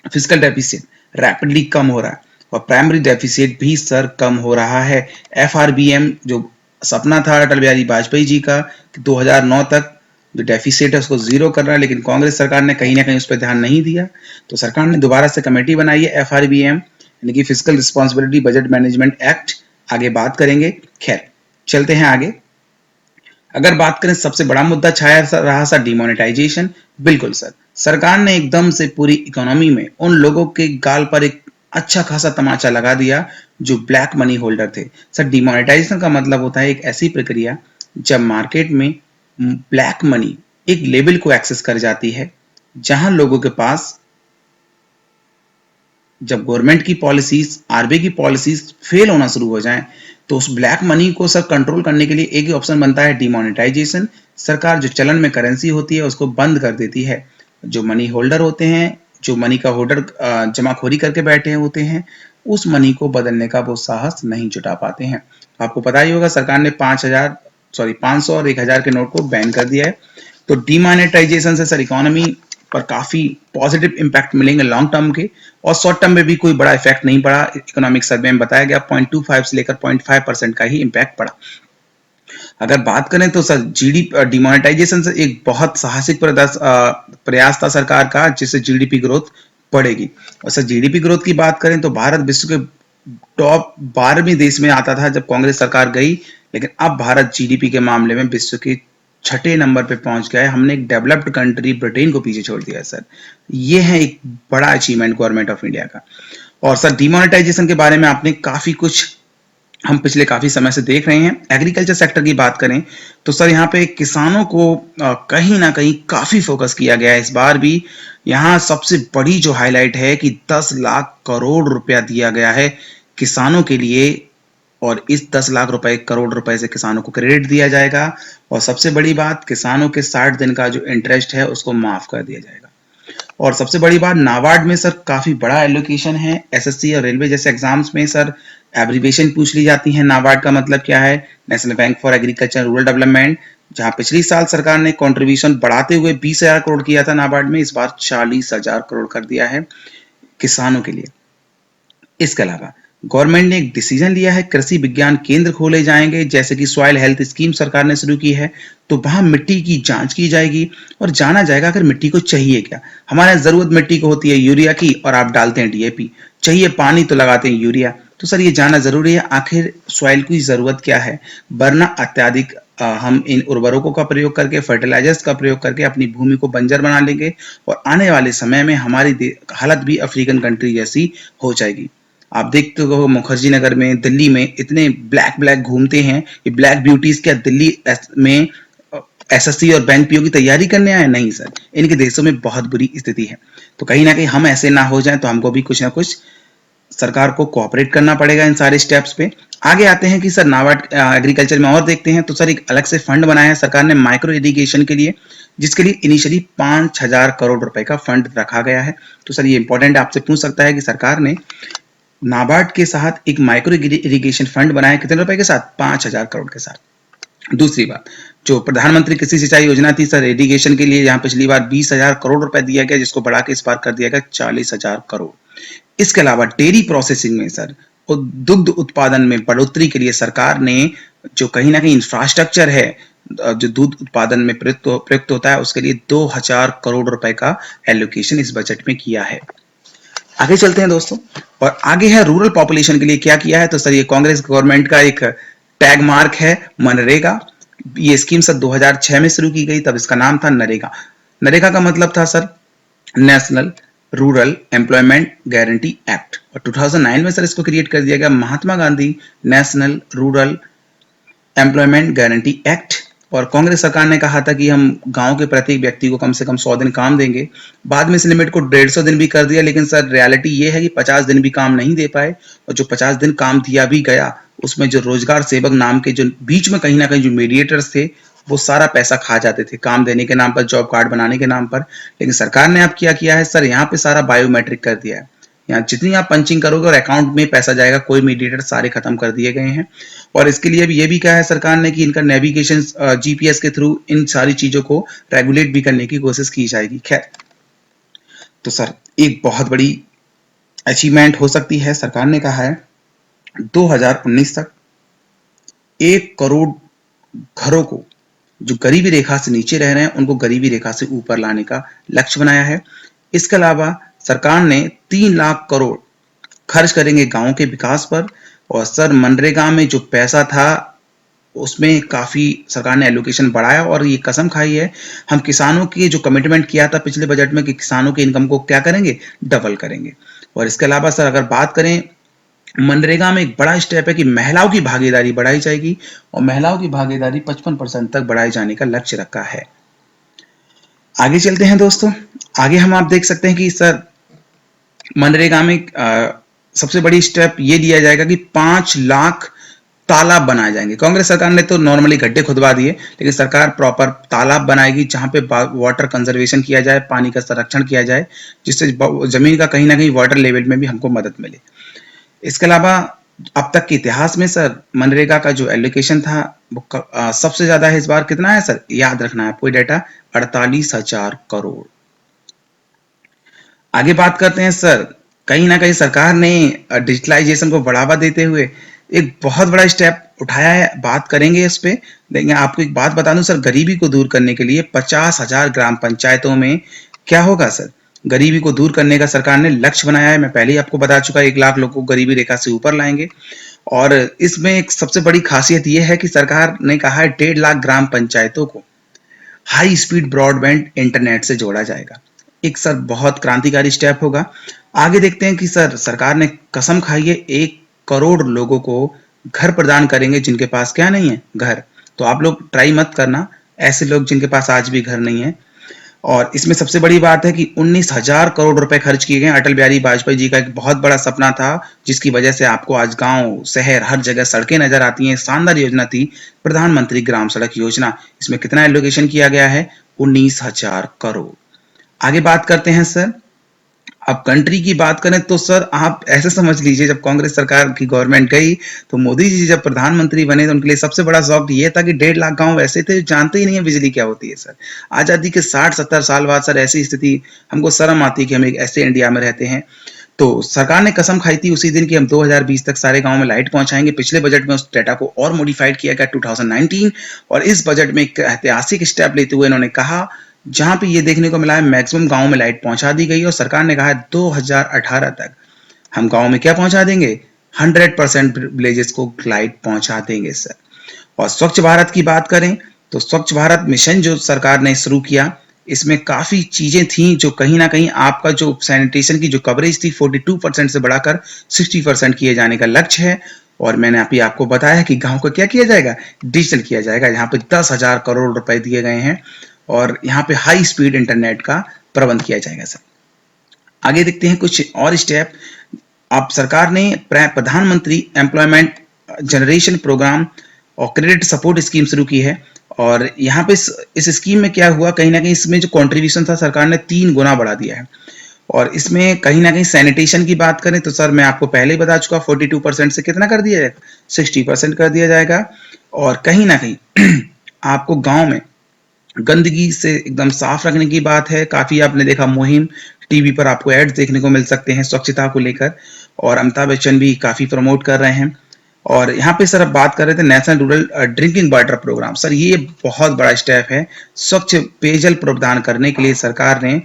फिजिकल डेफिसिट रैपिडली कम हो रहा है, और प्राइमरी डेफिसिट भी सर कम हो रहा है। एफआरबीएम जो सपना था अटल बिहारी वाजपेयी जी का कि 2009 तक जो डेफिसिट है उसको जीरो करना है, लेकिन कांग्रेस सरकार ने कहीं ना कहीं उस पर ध्यान नहीं दिया। तो सरकार ने दोबारा से कमेटी बनाई है एफआरबीएम, यानी कि physical responsibility budget management act. आगे बात करेंगे, खैर चलते हैं आगे। अगर बात करें सबसे बड़ा मुद्दा छाया रहा सर डिमोनेटाइजेशन। बिल्कुल सर, सरकार ने एकदम से पूरी इकोनॉमी में उन लोगों के गाल पर एक अच्छा खासा तमाचा लगा दिया जो ब्लैक मनी होल्डर थे। सर डिमोनेटाइजेशन का मतलब होता है एक ऐसी प्रक्रिया जब मार्केट में ब्लैक मनी एक लेवल को एक्सेस कर जाती है जहां लोगों के पास, जब गवर्नमेंट की पॉलिसीज, आरबीआई की पॉलिसीज फेल होना शुरू हो जाएं तो उस ब्लैक मनी को सर कंट्रोल करने के लिए एक ही ऑप्शन बनता है, डिमोनेटाइजेशन। सरकार जो चलन में करेंसी होती है उसको बंद कर देती है। जो मनी होल्डर होते हैं, जो मनी का होल्डर जमाखोरी करके बैठे होते हैं, उस मनी को बदलने का वो साहस नहीं जुटा पाते हैं। आपको पता ही होगा सरकार ने 500 और 1000 के नोट को बैन कर दिया है। तो डिमोनेटाइजेशन से सर इकोनॉमी पर काफी पॉजिटिव इंपैक्ट मिलेंगे लॉन्ग टर्म के, और शॉर्ट टर्म में भी कोई बड़ा इफेक्ट नहीं पड़ा। इकोनॉमिक सर्वे में बताया गया 0.25 से लेकर 0.5% का ही इंपैक्ट पड़ा। अगर बात करें तो सर डिमोनेटाइजेशन से एक बहुत साहसिक प्रयास था सरकार का, जिससे जीडीपी ग्रोथ बढ़ेगी। और सर जीडीपी ग्रोथ की बात करें तो भारत विश्व के टॉप 12वें देश में आता था जब कांग्रेस सरकार गई, लेकिन अब भारत जीडीपी के मामले में विश्व के 6ठे नंबर पे पहुंच गया है। हमने एक डेवलप्ड कंट्री ब्रिटेन को पीछे छोड़ दिया है सर। ये है एक बड़ा अचीवमेंट गवर्नमेंट ऑफ इंडिया का। और सर डिमोनेटाइजेशन के बारे में आपने काफी कुछ हम पिछले काफी समय से देख रहे हैं। एग्रीकल्चर सेक्टर की बात करें तो सर यहाँ पे किसानों को कहीं ना कहीं काफी फोकस किया गया है इस बार भी। यहाँ सबसे बड़ी जो हाईलाइट है कि 10 लाख करोड़ रुपया दिया गया है किसानों के लिए, और इस 10 लाख रुपए करोड़ रुपए से किसानों को क्रेडिट दिया जाएगा। और सबसे बड़ी बात, किसानों के 60 दिन का जो इंटरेस्ट है उसको माफ कर दिया जाएगा। और सबसे बड़ी बात, नाबार्ड में सर काफी बड़ा एलोकेशन है। एसएससी और रेलवे जैसे एग्जाम्स में सर एब्रीविएशन पूछ ली जाती है। नाबार्ड का मतलब क्या है, national bank for agriculture rural development. जहां पिछली साल सरकार ने कंट्रीब्यूशन बढ़ाते हुए 20,000 करोड़ किया था नाबार्ड में, इस बार 40,000 करोड़ कर दिया है किसानों के लिए। इसके अलावा गवर्नमेंट ने एक डिसीजन लिया है, कृषि विज्ञान केंद्र खोले जाएंगे, जैसे कि सॉइल हेल्थ स्कीम सरकार ने शुरू की है। तो वहां मिट्टी की जांच की जाएगी और जाना जाएगा अगर मिट्टी को चाहिए क्या। हमारे जरूरत मिट्टी को होती है यूरिया की, और आप डालते हैं डीएपी। चाहिए पानी तो लगाते हैं यूरिया। तो सर ये जानना जरूरी है आखिर सॉइल की जरूरत क्या है, वरना अत्यधिक हम इन उर्वरकों का प्रयोग करके, फर्टिलाइजर्स का प्रयोग करके अपनी भूमि को बंजर बना लेंगे और आने वाले समय में हमारी हालत भी अफ्रीकन कंट्री जैसी हो जाएगी। आप देखते हो मुखर्जी नगर में, दिल्ली में इतने ब्लैक ब्लैक घूमते हैं, ये ब्लैक ब्यूटीज क्या दिल्ली में एसएससी और बैंक पीओ की तैयारी करने आए? नहीं सर, इनके देशों में बहुत बुरी स्थिति है। तो कहीं ना कहीं हम ऐसे ना हो जाएं, तो हमको भी कुछ ना कुछ सरकार को कोऑपरेट करना पड़ेगा इन सारे स्टेप्स पे। आगे आते हैं कि सर नाबार्ड एग्रीकल्चर में और देखते हैं, तो सर एक अलग से फंड बनाया है सरकार ने माइक्रो इरिगेशन के लिए, जिसके लिए इनिशियली 5,000 करोड़ रुपए का फंड रखा गया है। तो सर ये इंपॉर्टेंट आपसे पूछ सकता है कि सरकार ने नाबार्ड के साथ एक माइक्रो इरिगेशन फंड बनाया, कितने रुपए के साथ? 5,000 करोड़ के साथ। दूसरी बात, जो प्रधानमंत्री कृषि सिंचाई योजना थी सर इरिगेशन के लिए, जहां पिछली बार 20,000 करोड़ रुपए दिया गया, जिसको बढ़ा के इस बार कर दिया गया 40,000 करोड़। इसके अलावा डेयरी प्रोसेसिंग में सर और दुग्ध उत्पादन में बढ़ोतरी के लिए सरकार ने जो कहीं ना कहीं इंफ्रास्ट्रक्चर है जो दूध उत्पादन में प्रयुक्त होता है, उसके लिए 2,000 करोड़ रुपए का एलोकेशन इस बजट में किया है। आगे चलते हैं दोस्तों, और आगे है रूरल पॉपुलेशन के लिए क्या किया है। तो सर ये कांग्रेस गवर्नमेंट का एक टैग मार्क है मनरेगा। ये स्कीम सर 2006 में शुरू की गई, तब इसका नाम था नरेगा। नरेगा का मतलब था sir national rural employment guarantee act, और 2009 में सर इसको क्रिएट कर दिया गया Mahatma Gandhi national rural employment guarantee act. और कांग्रेस सरकार ने कहा था कि हम गांव के प्रत्येक व्यक्ति को कम से कम 100 दिन काम देंगे। बाद में इस लिमिट को 150 दिन भी कर दिया, लेकिन सर रियलिटी ये है कि 50 दिन भी काम नहीं दे पाए, और जो 50 दिन काम दिया भी गया, उसमें जो रोजगार सेवक नाम के जो बीच में कहीं ना कहीं जो मीडिएटर्स थे, वो सारा पैसा खा जाते थे काम देने के नाम पर, जॉब कार्ड बनाने के नाम पर। लेकिन सरकार ने अब क्या किया है सर, यहाँ पे सारा बायोमेट्रिक कर दिया है। यहाँ जितनी आप पंचिंग करोगे और अकाउंट में पैसा जाएगा, कोई मीडिएटर सारे खत्म कर दिए गए हैं। और इसके लिए भी ये भी कहा है सरकार ने कि इनका नेविगेशन जीपीएस के थ्रू इन सारी चीजों को रेगुलेट भी करने की कोशिश की जाएगी। खैर, तो सर एक बहुत बड़ी अचीवमेंट हो सकती है। सरकार ने कहा है 2019 तक 1 करोड़ घरों को जो गरीबी रेखा से नीचे रह रहे हैं, उनको गरीबी रेखा से ऊपर लाने का लक्ष्य बनाया है। इसके अलावा सरकार ने 3 लाख करोड़ खर्च करेंगे गांव के विकास पर। और सर मनरेगा में जो पैसा था, उसमें काफी सरकार ने एलोकेशन बढ़ाया, और ये कसम खाई है हम किसानों की जो कमिटमेंट किया था पिछले बजट में कि किसानों की इनकम को क्या करेंगे, डबल करेंगे। और इसके अलावा सर अगर बात करें, मनरेगा में एक बड़ा स्टेप है कि महिलाओं की भागीदारी बढ़ाई जाएगी, और महिलाओं की भागीदारी 55% तक बढ़ाए जाने का लक्ष्य रखा है। आगे चलते हैं दोस्तों, आगे हम आप देख सकते हैं कि सर मनरेगा में सबसे बड़ी स्टेप ये लिया जाएगा कि 5 लाख तालाब बनाए जाएंगे। कांग्रेस सरकार ने तो नॉर्मली गड्ढे खुदवा दिए, लेकिन सरकार प्रॉपर तालाब बनाएगी जहां पे वाटर कंजर्वेशन किया जाए, पानी का संरक्षण किया जाए, जिससे जमीन का कहीं ना कहीं वाटर लेवल में भी हमको मदद मिले। इसके अलावा अब तक के इतिहास में सर मनरेगा का जो एलोकेशन था वो सबसे ज्यादा है। इस बार कितना है सर, याद रखना है आपको डेटा, 48,000 करोड़। आगे बात करते हैं सर, कहीं ना कहीं सरकार ने डिजिटलाइजेशन को बढ़ावा देते हुए एक बहुत बड़ा स्टेप उठाया है, बात करेंगे इस पे। लेकिन आपको एक बात बता दूं सर, गरीबी को दूर करने के लिए 50,000 ग्राम पंचायतों में क्या होगा सर, गरीबी को दूर करने का सरकार ने लक्ष्य बनाया है। मैं पहले ही आपको बता चुका, 1 लाख लोगों को गरीबी रेखा से ऊपर लाएंगे। और इसमें एक सबसे बड़ी खासियत यह है कि सरकार ने कहा है 1.5 लाख ग्राम पंचायतों को हाई स्पीड ब्रॉडबैंड इंटरनेट से जोड़ा जाएगा। एक सर बहुत क्रांतिकारी स्टेप होगा। आगे देखते हैं कि सर सरकार ने कसम खाई है 1 करोड़ लोगों को घर प्रदान करेंगे जिनके पास क्या नहीं है, घर। तो आप लोग ट्राई मत करना, ऐसे लोग जिनके पास आज भी घर नहीं है। और इसमें सबसे बड़ी बात है कि 19,000 करोड़ रुपए खर्च किए गए। अटल बिहारी वाजपेयी जी का एक बहुत बड़ा सपना था, जिसकी वजह से आपको आज गांव शहर हर जगह सड़कें नजर आती हैं। शानदार योजना थी प्रधानमंत्री ग्राम सड़क योजना। इसमें कितना एलोकेशन किया गया है, 19,000 करोड़। आगे बात करते हैं सर, अब कंट्री की बात करें तो सर आप ऐसे समझ लीजिए, जब कांग्रेस सरकार की गवर्नमेंट गई तो मोदी जी जब प्रधानमंत्री बने तो उनके लिए सबसे बड़ा शौक ये था कि 1.5 लाख गांव ऐसे थे जानते ही नहीं है बिजली क्या होती है। सर आजादी के 60-70 साल बाद सर ऐसी स्थिति, हमको शर्म आती है कि हम एक ऐसे इंडिया में रहते हैं। तो सरकार ने कसम खाई थी उसी दिन कि हम 2020 तक सारे गांव में लाइट पहुंचाएंगे। पिछले बजट में उस डेटा को और मॉडिफाइड किया गया 2019, और इस बजट में एक ऐतिहासिक स्टेप लेते हुए इन्होंने कहा, जहां पे ये देखने को मिला है मैक्सिमम गांव में लाइट पहुंचा दी गई, और सरकार ने कहा है 2018 तक हम गांव में क्या पहुंचा देंगे, 100% विलेजेस को लाइट पहुंचा देंगे सर। और स्वच्छ भारत की बात करें तो स्वच्छ भारत मिशन जो सरकार ने शुरू किया, इसमें काफी चीजें थी जो कहीं ना कहीं आपका जो सैनिटेशन की जो कवरेज थी 42% से बढ़ाकर 60% किए जाने का लक्ष्य है। और मैंने अभी आपको बताया कि गांव को क्या किया जाएगा, डिजिटल किया जाएगा। यहाँ पे 10,000 करोड़ रुपए दिए गए हैं और यहाँ पे हाई स्पीड इंटरनेट का प्रबंध किया जाएगा सर। आगे देखते हैं कुछ और स्टेप। आप सरकार ने प्रधानमंत्री एम्प्लॉयमेंट जनरेशन प्रोग्राम और क्रेडिट सपोर्ट स्कीम शुरू की है। और यहाँ पे इस स्कीम में क्या हुआ, कहीं ना कहीं इसमें जो कंट्रीब्यूशन था सरकार ने 3 गुना बढ़ा दिया है। और इसमें कहीं ना कहीं सैनिटेशन की बात करें तो सर मैं आपको पहले ही बता चुका, 42% से कितना कर दिया जाएगा, 60% कर दिया जाएगा। और कहीं ना कहीं आपको गांव में गंदगी से एकदम साफ रखने की बात है। काफी आपने देखा मुहिम, टीवी पर आपको एड्स देखने को मिल सकते हैं स्वच्छता को लेकर, और अमिताभ बच्चन भी काफी प्रमोट कर रहे हैं। और यहाँ पे सर अब बात कर रहे थे national rural drinking water programme. Sir ये बहुत बड़ा स्टेप है। स्वच्छ पेयजल प्रदान करने के लिए सरकार ने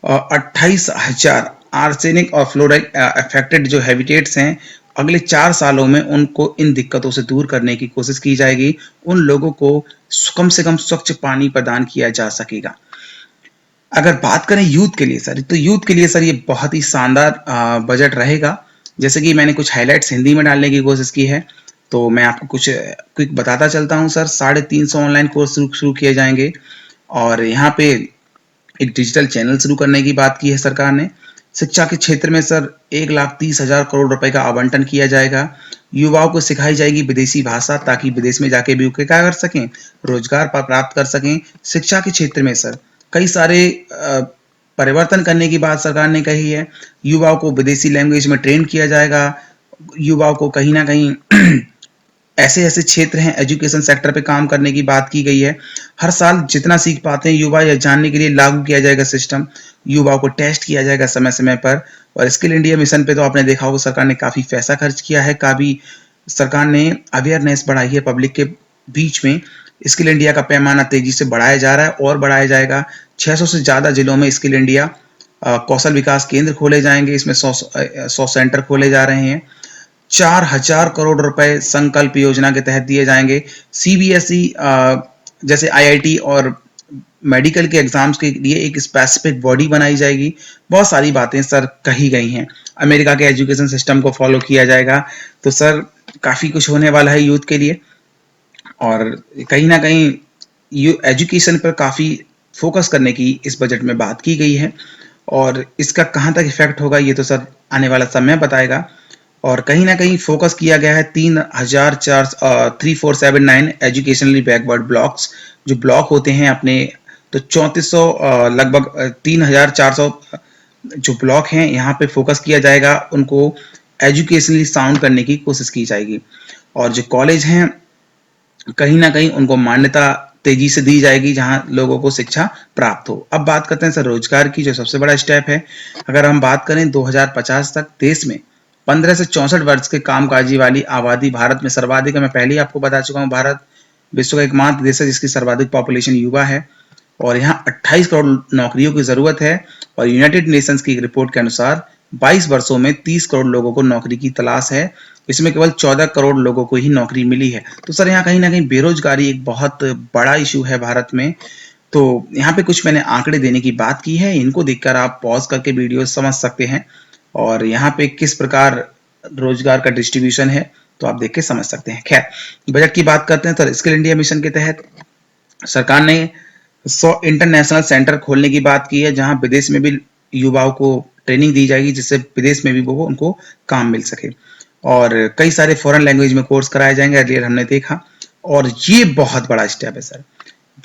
28,000 आर्सेनिक और फ्लोराइड अफेक्टेड जो हैबिटेट्स हैं, अगले 4 सालों में उनको इन दिक्कतों से दूर करने की कोशिश की जाएगी। उन लोगों को कम से कम स्वच्छ पानी प्रदान किया जा सकेगा। अगर बात करें यूथ के लिए सर, तो यूथ के लिए सर ये बहुत ही शानदार बजट रहेगा। जैसे कि मैंने कुछ हाइलाइट्स हिंदी में डालने की कोशिश की है, तो मैं आपको कुछ क्विक बताता चलता हूं सर। 350 ऑनलाइन कोर्स शुरू किए जाएंगे। और यहाँ पे एक डिजिटल चैनल शुरू करने की बात की है सरकार ने। शिक्षा के क्षेत्र में सर 1,30,000 करोड़ रुपए का आवंटन किया जाएगा। युवाओं को सिखाई जाएगी विदेशी भाषा, ताकि विदेश में जाके भी वो क्या कर सकें, रोजगार प्राप्त कर सकें। शिक्षा के क्षेत्र में सर कई सारे परिवर्तन करने की बात सरकार ने कही है। युवाओं को विदेशी लैंग्वेज में ट्रेन किया जाएगा। युवाओं को कहीं ना कहीं ऐसे ऐसे क्षेत्र हैं एजुकेशन सेक्टर पे काम करने की बात की गई है। हर साल जितना सीख पाते हैं युवा, यह जानने के लिए लागू किया जाएगा सिस्टम। युवाओं को टेस्ट किया जाएगा समय समय पर। और स्किल इंडिया मिशन पे तो आपने देखा होगा सरकार ने काफी पैसा खर्च किया है। काफी सरकार ने अवेयरनेस बढ़ाई है पब्लिक के बीच में। स्किल इंडिया का पैमाना तेजी से बढ़ाया जा रहा है और बढ़ाया जाएगा। 600 से ज्यादा जिलों में स्किल इंडिया कौशल विकास केंद्र खोले जाएंगे। इसमें 100 सेंटर खोले जा रहे हैं। 4,000 करोड़ रुपए संकल्प योजना के तहत दिए जाएंगे। सीबीएसई जैसे आईआईटी और मेडिकल के एग्जाम्स के लिए एक स्पेसिफिक बॉडी बनाई जाएगी। बहुत सारी बातें सर कही गई हैं। अमेरिका के एजुकेशन सिस्टम को फॉलो किया जाएगा। तो सर काफी कुछ होने वाला है यूथ के लिए। और कहीं ना कहीं एजुकेशन पर काफी फोकस करने की इस बजट में बात की गई है। और इसका कहाँ तक इफेक्ट होगा ये तो सर आने वाला समय बताएगा। और कहीं ना कहीं फोकस किया गया है 3479 एजुकेशनली बैकवर्ड ब्लॉक्स। जो ब्लॉक होते हैं अपने, तो 3400 लगभग 3400 जो ब्लॉक हैं यहाँ पे फोकस किया जाएगा। उनको एजुकेशनली साउंड करने की कोशिश की जाएगी। और जो कॉलेज हैं कहीं ना कहीं उनको मान्यता तेजी से दी जाएगी जहां लोगों को शिक्षा प्राप्त हो। अब बात करते हैं सर रोजगार की, जो सबसे बड़ा स्टेप है। अगर हम बात करें 2050 तक देश में 15 से 64 वर्ष के कामकाजी वाली आबादी भारत में सर्वाधिक है। मैं पहले ही आपको बता चुका हूँ, भारत विश्व का एकमात्र देश है जिसकी सर्वाधिक पॉपुलेशन युवा है। और यहाँ 28 करोड़ नौकरियों की जरूरत है। और यूनाइटेड नेशंस की एक रिपोर्ट के अनुसार 22 वर्षों में 30 करोड़ लोगों को नौकरी की तलाश है। इसमें केवल 14 करोड़ लोगों को ही नौकरी मिली है। तो सर यहाँ कहीं ना कहीं बेरोजगारी एक बहुत बड़ा इशू है भारत में। तो यहाँ पे कुछ मैंने आंकड़े देने की बात की है, इनको देखकर आप पॉज करके वीडियो समझ सकते हैं। और यहाँ पे किस प्रकार रोजगार का डिस्ट्रीब्यूशन है तो आप देख के समझ सकते हैं। खैर, बजट की बात करते हैं तो स्किल इंडिया मिशन के तहत सरकार ने 100 इंटरनेशनल सेंटर खोलने की बात की है, जहां विदेश में भी युवाओं को ट्रेनिंग दी जाएगी, जिससे विदेश में भी वो उनको काम मिल सके। और कई सारे फॉरेन लैंग्वेज में कोर्स कराए जाएंगे, अर्लियर हमने देखा। और ये बहुत बड़ा स्टेप है सर,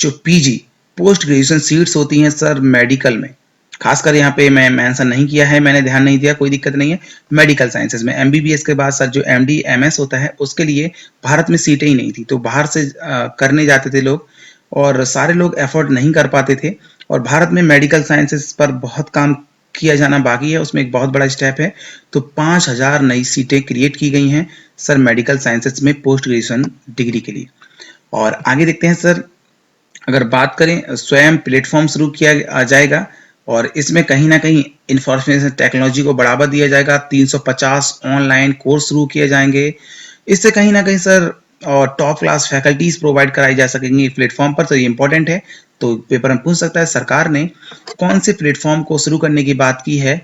जो पीजी पोस्ट ग्रेजुएशन सीट्स होती हैं सर मेडिकल में, खासकर यहाँ पे मैं मेंशन नहीं किया है, मैंने ध्यान नहीं दिया, कोई दिक्कत नहीं है। मेडिकल साइंसेज में एमबीबीएस के बाद सर जो एमडी एमएस होता है उसके लिए भारत में सीटें ही नहीं थी, तो बाहर से करने जाते थे लोग और सारे लोग एफोर्ड नहीं कर पाते थे। और भारत में मेडिकल साइंसेज पर बहुत काम किया जाना बाकी है, उसमें एक बहुत बड़ा स्टेप है। तो 5,000 नई सीटें क्रिएट की गई हैं सर मेडिकल साइंसेज में पोस्ट ग्रेजुएशन डिग्री के लिए। और आगे देखते हैं सर, अगर बात करें स्वयं प्लेटफॉर्म शुरू किया जाएगा और इसमें कहीं ना कहीं इंफॉर्मेशन टेक्नोलॉजी को बढ़ावा दिया जाएगा। 350 ऑनलाइन कोर्स शुरू किए जाएंगे। इससे कहीं ना कहीं सर और टॉप क्लास फैकल्टीज प्रोवाइड कराई जा सकेंगी प्लेटफॉर्म पर, तो ये इंपॉर्टेंट है। तो पेपर में पूछ सकता है सरकार ने कौन से प्लेटफॉर्म को शुरू करने की बात की है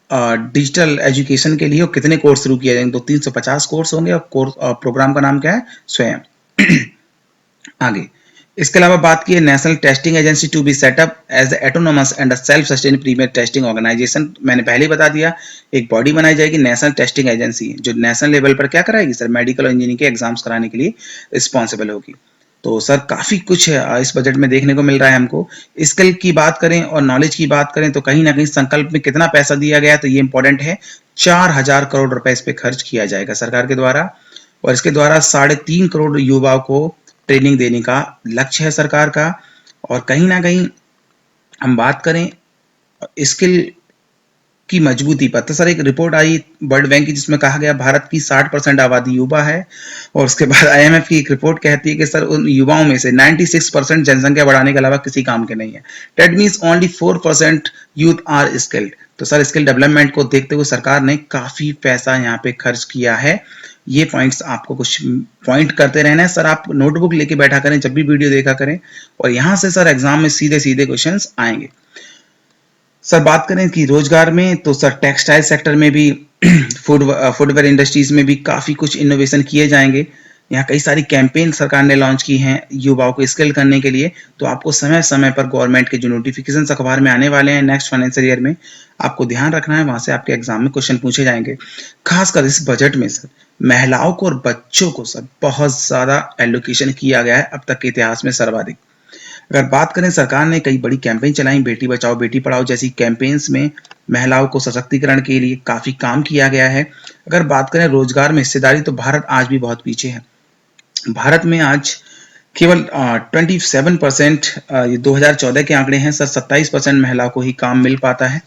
डिजिटल एजुकेशन के लिए, और कितने कोर्स शुरू किए जाएंगे। तो 350 कोर्स होंगे, और कोर्स प्रोग्राम का नाम क्या है, स्वयं। आगे इसके अलावा बात की है national testing agency to be set up as autonomous and self sustain premier testing organisation. मैंने पहले ही बता दिया, एक बॉडी बनाई जाएगी नेशनल टेस्टिंग एजेंसी, जो नेशनल लेवल पर क्या कराएगी सर, मेडिकल और इंजीनियरिंग के एग्जाम्स कराने के लिए रिस्पॉन्सिबल होगी। तो सर काफी कुछ इस बजट में देखने को मिल रहा है हमको। स्किल की बात करें और नॉलेज की बात करें तो कहीं ना कहीं संकल्प में कितना पैसा दिया गया, तो ये इंपॉर्टेंट है। 4,000 करोड़ रुपए इस पे खर्च किया जाएगा सरकार के द्वारा, और इसके द्वारा 3.5 करोड़ युवाओं को ट्रेनिंग देने का लक्ष्य है सरकार का। और कहीं ना कहीं हम बात करें स्किल की मजबूती पर, तो सर एक रिपोर्ट आई वर्ल्ड बैंक की जिसमें कहा गया भारत की 60% आबादी युवा है, और उसके बाद आईएमएफ की एक रिपोर्ट कहती है कि सर उन युवाओं में से 96% जनसंख्या बढ़ाने के अलावा किसी काम के नहीं है। That means only 4% youth are skilled. तो सर स्किल डेवलपमेंट को देखते हुए सरकार ने काफी पैसा यहाँ पे खर्च किया है। ये पॉइंट्स आपको कुछ पॉइंट करते रहना है सर, आप नोटबुक लेके बैठा करें जब भी वीडियो देखा करें, और यहाँ से सर एग्जाम में सीधे सीधे क्वेश्चंस आएंगे। सर बात करें कि रोजगार में, तो सर टेक्सटाइल सेक्टर में भी फूडवेयर इंडस्ट्रीज में भी काफी कुछ इनोवेशन किए जाएंगे। यहाँ कई सारी कैंपेन सरकार ने लॉन्च की हैं युवाओं को स्किल करने के लिए। तो आपको समय समय पर गवर्नमेंट के जो नोटिफिकेशन अखबार में आने वाले हैं नेक्स्ट फाइनेंशियल ईयर में, आपको ध्यान रखना है, वहां से आपके एग्जाम में क्वेश्चन पूछे जाएंगे। खासकर इस बजट में सर महिलाओं को और बच्चों को सर बहुत ज्यादा एलोकेशन किया गया है, अब तक के इतिहास में सर्वाधिक। अगर बात करें, सरकार ने कई बड़ी कैंपेन चलाई, बेटी बचाओ बेटी पढ़ाओ जैसी कैंपेन्स में महिलाओं को सशक्तिकरण के लिए काफी काम किया गया है। अगर बात करें रोजगार में हिस्सेदारी, तो भारत आज भी बहुत पीछे है। भारत में आज केवल 27%, ये 2014 के आंकड़े हैं सर, 27% महिलाओं को ही काम मिल पाता है।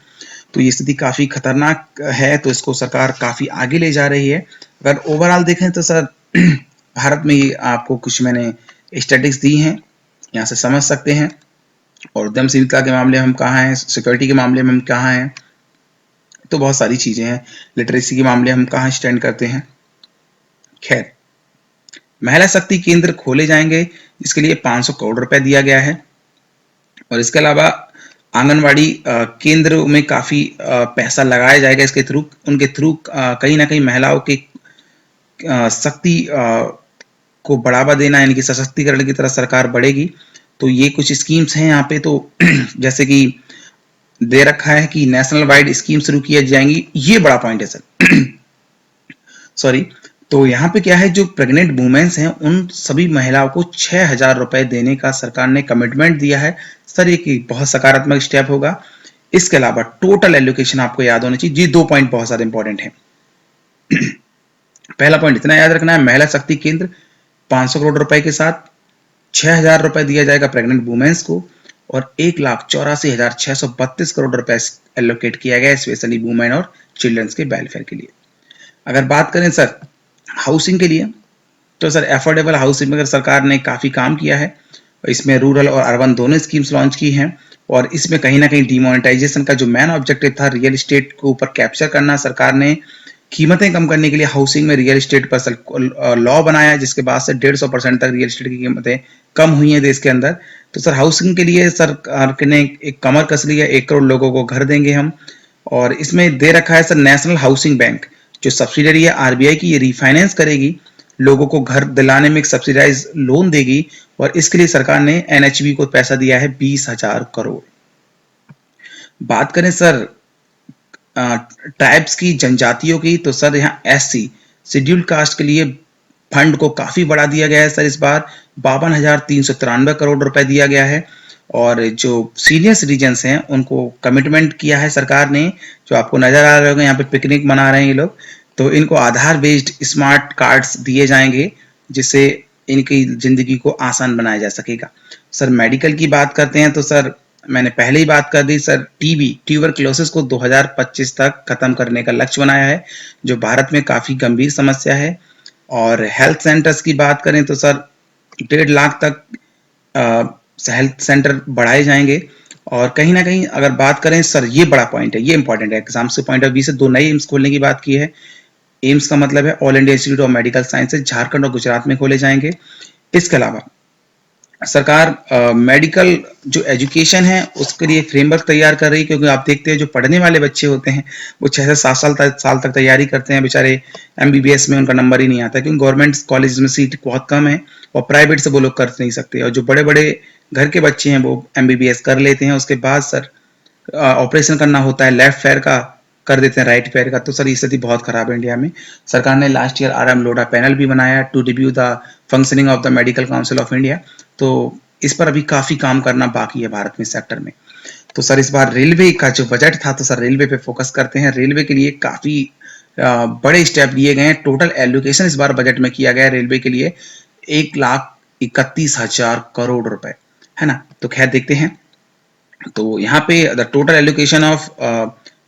तो ये स्थिति काफी खतरनाक है, तो इसको सरकार काफी आगे ले जा रही है। अगर ओवरऑल देखें तो सर भारत में ये आपको कुछ मैंने स्टैटिस्टिक्स दी हैं, यहाँ से समझ सकते हैं। और उद्यमशीलता के मामले में हम कहाँ हैं, सिक्योरिटी के मामले में हम कहाँ हैं, तो बहुत सारी चीजें हैं। लिटरेसी के मामले हम कहाँ स्टैंड करते हैं। खैर, महिला शक्ति केंद्र खोले जाएंगे, इसके लिए 500 करोड़ रुपए दिया गया है। और इसके अलावा आंगनवाड़ी केंद्र में काफी पैसा लगाया जाएगा इसके थ्रू, उनके थ्रू कहीं ना कहीं महिलाओं के शक्ति को बढ़ावा देना, यानी कि सशक्तिकरण की तरफ सरकार बढ़ेगी। तो ये कुछ स्कीम्स हैं यहाँ पे, तो जैसे कि दे रखा है कि नेशनल वाइड स्कीम शुरू की जाएंगी, ये बड़ा पॉइंट है सर। सॉरी, तो यहाँ पे क्या है, जो प्रेग्नेंट वुमेन्स हैं उन सभी महिलाओं को 6,000 रुपए देने का सरकार ने कमिटमेंट दिया है सर, ये बहुत सकारात्मक स्टेप होगा। इसके अलावा टोटल एलोकेशन आपको याद होना चाहिए, ये 2 पॉइंट बहुत ज्यादा इंपॉर्टेंट है। पहला पॉइंट इतना याद रखना है, महिला शक्ति केंद्र 500 करोड़ रुपए के साथ 6,000 रुपए दिया जाएगा प्रेग्नेंट वुमेन्स को, और 1,84,632 करोड़ रुपए एलोकेट किया गया स्पेशली वुमेन और चिल्ड्रंस के वेलफेयर के लिए। अगर बात करें सर हाउसिंग के लिए, तो सर अफोर्डेबल हाउसिंग में सरकार ने काफी काम किया है, इसमें रूरल और अर्बन दोनों स्कीम्स लॉन्च की हैं। और इसमें कहीं ना कहीं डिमोनेटाइजेशन का जो मेन ऑब्जेक्टिव था रियल एस्टेट को ऊपर कैप्चर करना, सरकार ने कीमतें कम करने के लिए हाउसिंग में रियल एस्टेट पर लॉ बनाया, जिसके बाद से 150% तक रियल एस्टेट की कीमतें कम हुई हैं देश के अंदर। तो सर हाउसिंग के लिए सरकार ने एक कमर कस लिया, 1 करोड़ लोगों को घर देंगे हम। और इसमें दे रखा है सर नेशनल हाउसिंग बैंक, जो सब्सिडरी है आरबीआई की, ये रिफाइनेंस करेगी, लोगों को घर दिलाने में एक सब्सिडाइज लोन देगी, और इसके लिए सरकार ने एनएचबी को पैसा दिया है 20,000 करोड़। बात करें सर ट्राइब्स की, जनजातियों की, तो सर यहाँ एससी शेड्यूल्ड कास्ट के लिए फंड को काफी बढ़ा दिया गया है सर, इस बार 52,393 करोड़ रुपए दिया गया है। और जो सीनियर सिटीजन्स हैं उनको कमिटमेंट किया है सरकार ने, जो आपको नजर आ रहे होंगे यहाँ पे पिकनिक मना रहे हैं ये लोग, तो इनको आधार बेस्ड स्मार्ट कार्ड्स दिए जाएंगे, जिससे इनकी जिंदगी को आसान बनाया जा सकेगा। सर मेडिकल की बात करते हैं, तो सर मैंने पहले ही बात कर दी सर, ट्यूबरक्लोसिस को 2025 तक खत्म करने का लक्ष्य बनाया है, जो भारत में काफी गंभीर समस्या है। और हेल्थ सेंटर्स की बात करें तो सर 1.5 लाख तक हेल्थ सेंटर बढ़ाए जाएंगे। और कहीं ना कहीं अगर बात करें सर, ये बड़ा पॉइंट है, ये इंपॉर्टेंट है, एग्जाम से पॉइंट ऑफ व्यू से 2 नए एम्स खोलने की बात की है। एम्स का मतलब है all India institute of medical sciences, Jharkhand और गुजरात में खोले जाएंगे। इसके अलावा सरकार मेडिकल जो एजुकेशन है उसके लिए फ्रेमवर्क तैयार कर रही है, क्योंकि आप देखते हैं जो पढ़ने वाले बच्चे होते हैं वो 6 से 7 साल तक तैयारी करते हैं, बेचारे एमबीबीएस में उनका नंबर ही नहीं आता, क्योंकि गवर्नमेंट कॉलेज में सीट बहुत कम है और प्राइवेट से वो लोग कर नहीं सकते। और जो बड़े बड़े घर के बच्चे हैं वो एमबीबीएस कर लेते हैं, उसके बाद सर ऑपरेशन करना होता है लेफ्ट पैर का, कर देते हैं राइट पैर का। तो सर ये स्थिति बहुत खराब है इंडिया में। सरकार ने last year R M Lodha panel भी बनाया to review the functioning of the medical council of India. तो इस पर अभी काफी काम करना बाकी है भारत में सेक्टर में। तो सर इस बार रेलवे का जो बजट था, तो सर रेलवे पे फोकस करते हैं। रेलवे के लिए काफी बड़े स्टेप लिए गए हैं। टोटल एलोकेशन इस बार बजट में किया गया है रेलवे के लिए 1,31,000 करोड़ रुपए, है ना। तो खैर देखते हैं। तो यहाँ पे द टोटल एलोकेशन ऑफ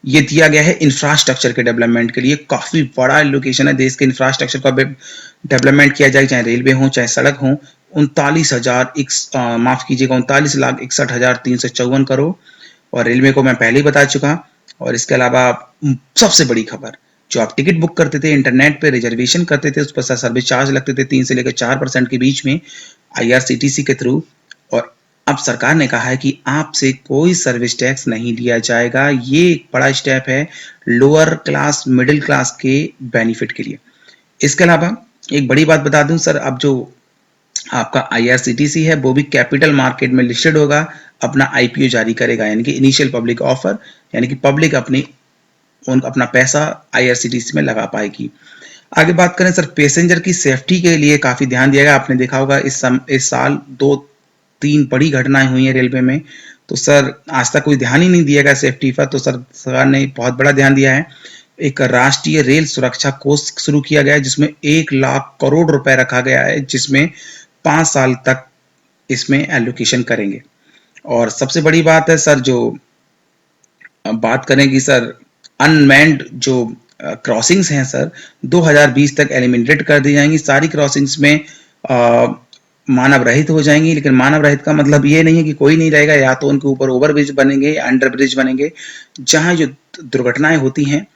ये दिया गया है इंफ्रास्ट्रक्चर के डेवलपमेंट के लिए। काफी बड़ा एलोकेशन है, देश के इंफ्रास्ट्रक्चर का डेवलपमेंट किया जाए, चाहे रेलवे हो चाहे सड़क हो। 39,61,354 करोड़। और रेलवे को मैं पहले ही बता चुका। और इसके अलावा सबसे बड़ी खबर, जो आप टिकट बुक करते थे इंटरनेट पे, रिजर्वेशन करते थे, उस पर सर्विस चार्ज लगते थे 3 से लेकर 4% के बीच में आईआरसीटीसी के थ्रू। और अब सरकार ने कहा है कि आपसे कोई सर्विस टैक्स नहीं लिया जाएगा। ये एक बड़ा स्टेप है लोअर क्लास मिडिल क्लास के बेनिफिट के लिए। इसके अलावा एक बड़ी बात बता दूं सर, अब जो आपका आईआरसीटीसी है वो भी कैपिटल मार्केट में लिस्टेड होगा, अपना आईपीओ जारी करेगा, यानी कि इनिशियल पब्लिक ऑफर, यानी कि पब्लिक अपना पैसा आईआरसीटीसी में लगा पाएगी। आगे बात करें सर, पैसेंजर की सेफ्टी के लिए काफी ध्यान दिया गया। आपने देखा होगा इस साल 2-3 बड़ी घटनाएं हुई हैं रेलवे में, तो सर आज तक कोई ध्यान ही नहीं दिया गया सेफ्टी पर। तो सर सरकार ने बहुत बड़ा ध्यान दिया है। एक राष्ट्रीय रेल सुरक्षा कोष शुरू किया गया है, जिसमें 1,00,000 करोड़ रुपए रखा गया है, जिसमें 5 साल तक इसमें एलोकेशन करेंगे। और सबसे बड़ी बात है सर, जो बात करें कि सर अनमैन्ड जो क्रॉसिंग्स हैं सर 2020 तक एलिमिनेटेड कर दी जाएंगी। सारी क्रॉसिंग्स में मानव रहित हो जाएंगी। लेकिन मानव रहित का मतलब ये नहीं है कि कोई नहीं रहेगा, या तो उनके ऊपर ओवर ब्रिज बनेंगे या अंडर ब्रिज बनेंगे, जहां जो दुर्घटनाएं होती हैं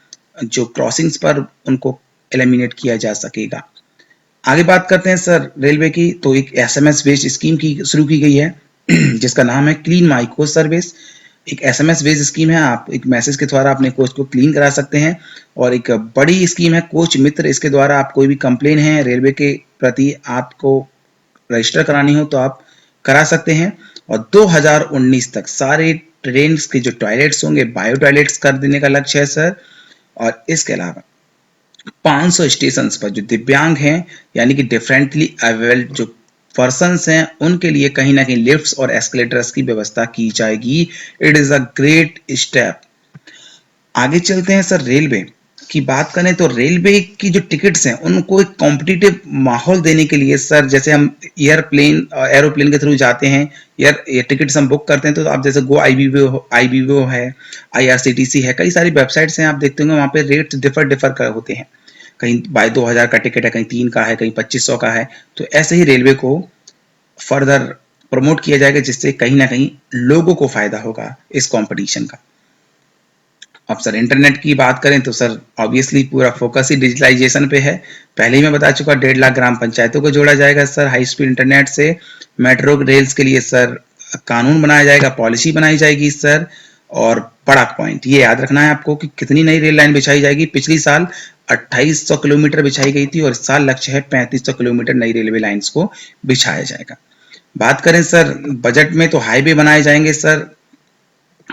जो क्रॉसिंग्स पर, उनको एलिमिनेट किया जा सकेगा। आगे बात करते हैं सर रेलवे की। तो एक एसएमएस बेस्ड स्कीम की शुरू की गई है जिसका नाम है क्लीन माई कोच सर्विस। एक एसएमएस बेस्ड स्कीम है, आप एक मैसेज के द्वारा अपने कोच को क्लीन करा सकते हैं। और एक बड़ी स्कीम है कोच मित्र, इसके द्वारा आप कोई भी कंप्लेन है रेलवे के प्रति आपको रजिस्टर करानी हो तो आप करा सकते हैं। और 2019 तक सारे ट्रेन के जो टॉयलेट्स होंगे बायो टॉयलेट्स कर देने का लक्ष्य है सर। और इसके अलावा 500 स्टेशन पर जो दिव्यांग हैं, यानी कि डिफरेंटली एबल्ड जो पर्सन्स हैं, उनके लिए कहीं ना कहीं लिफ्ट्स और एस्केलेटर्स की व्यवस्था की जाएगी। It is a great step. आगे चलते हैं सर, रेलवे की बात करें तो रेलवे की जो टिकट्स हैं उनको एक कॉम्पिटिटिव माहौल देने के लिए सर, जैसे हम एरोप्लेन के थ्रू जाते हैं, ये टिकट्स हम बुक करते हैं, तो आप जैसे गो आईबीओ है, आईआरसीटीसी है, कई सारी वेबसाइट्स हैं, आप देखते होंगे वहाँ पे रेट्स डिफर होते हैं। कहीं 2,000 का टिकट है, कहीं 3 का है, कहीं 2,500 का है। तो ऐसे ही रेलवे को फर्दर प्रमोट किया जाएगा, जिससे कहीं ना कहीं लोगों को फायदा होगा इस कंपटीशन का। अब सर इंटरनेट की बात करें तो सर ऑब्वियसली पूरा फोकस ही डिजिटलाइजेशन पे है। पहले ही मैं बता चुका 1.5 लाख ग्राम पंचायतों को जोड़ा जाएगा सर हाई स्पीड इंटरनेट से। मेट्रो रेल्स के लिए सर कानून बनाया जाएगा, पॉलिसी बनाई जाएगी सर। और बड़ा पॉइंट ये याद रखना है आपको कि कितनी नई रेल लाइन बिछाई जाएगी। पिछली साल 2800 किलोमीटर बिछाई गई थी और इस साल लक्ष्य है 3500 किलोमीटर नई रेलवे लाइंस को बिछाया जाएगा। बात करें सर बजट में तो हाईवे बनाए जाएंगे सर।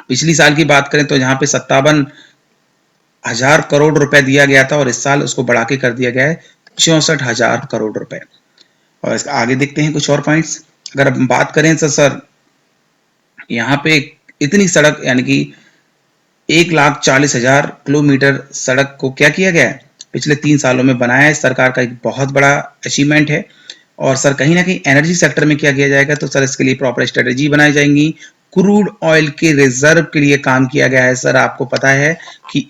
पिछली साल की बात करें तो यहाँ पे 57,000 करोड़ रुपए दिया गया था और इस साल उसको बढ़ा के कर दिया गया है 64,000 करोड़ रुपए। और इसका आगे देखते हैं कुछ और पॉइंट्स। अगर हम बात करें तो सर यहाँ पे इतनी सड़क, यानी कि 1,40,000 किलोमीटर सड़क को क्या किया गया है, पिछले 3 सालों में बनाया है। सरकार का एक बहुत बड़ा अचीवमेंट है। और सर कहीं ना कहीं एनर्जी सेक्टर में क्या किया जाएगा, तो सर इसके लिए प्रॉपर स्ट्रेटेजी बनाई जाएंगी। क्रूड ऑयल के रिजर्व के लिए काम किया गया है सर। आपको पता है कि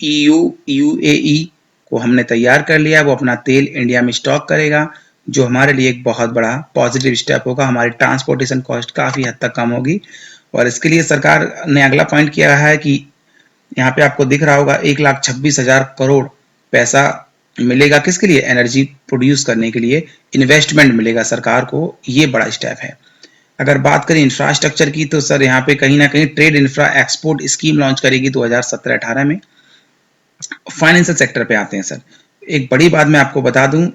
यूएई को हमने तैयार कर लिया, वो अपना तेल इंडिया में स्टॉक करेगा, जो हमारे लिए एक बहुत बड़ा पॉजिटिव स्टेप होगा। हमारी ट्रांसपोर्टेशन कॉस्ट काफी हद तक कम होगी। और इसके लिए सरकार ने अगला पॉइंट किया है कि यहाँ पे आपको दिख रहा होगा 1,26,000 करोड़ पैसा मिलेगा किसके लिए? एनर्जी प्रोड्यूस करने के लिए इन्वेस्टमेंट मिलेगा सरकार को, ये बड़ा स्टेप है। अगर बात करें इंफ्रास्ट्रक्चर की तो सर यहाँ पे कहीं ना कहीं trade infra export scheme launch करेगी 2017-18 में। फाइनेंशियल सेक्टर पे आते हैं सर। एक बड़ी बात मैं आपको बता दूं,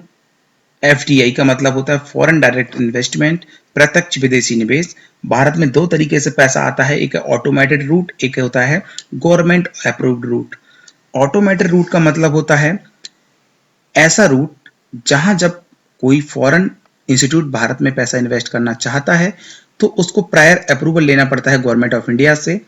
एफडीआई का मतलब होता है फॉरेन डायरेक्ट इन्वेस्टमेंट, प्रत्यक्ष विदेशी निवेश। भारत में दो तरीके से पैसा आता है, एक है ऑटोमेटेड रूट, एक होता है government approved route. Automated route का मतलब होता है ऐसा रूट जहां जब कोई फॉरेन इंस्टीट्यूट भारत में पैसा इन्वेस्ट करना चाहता है तो उसको प्रायर अप्रूवल लेना पड़ता है गवर्नमेंट ऑफ इंडिया से।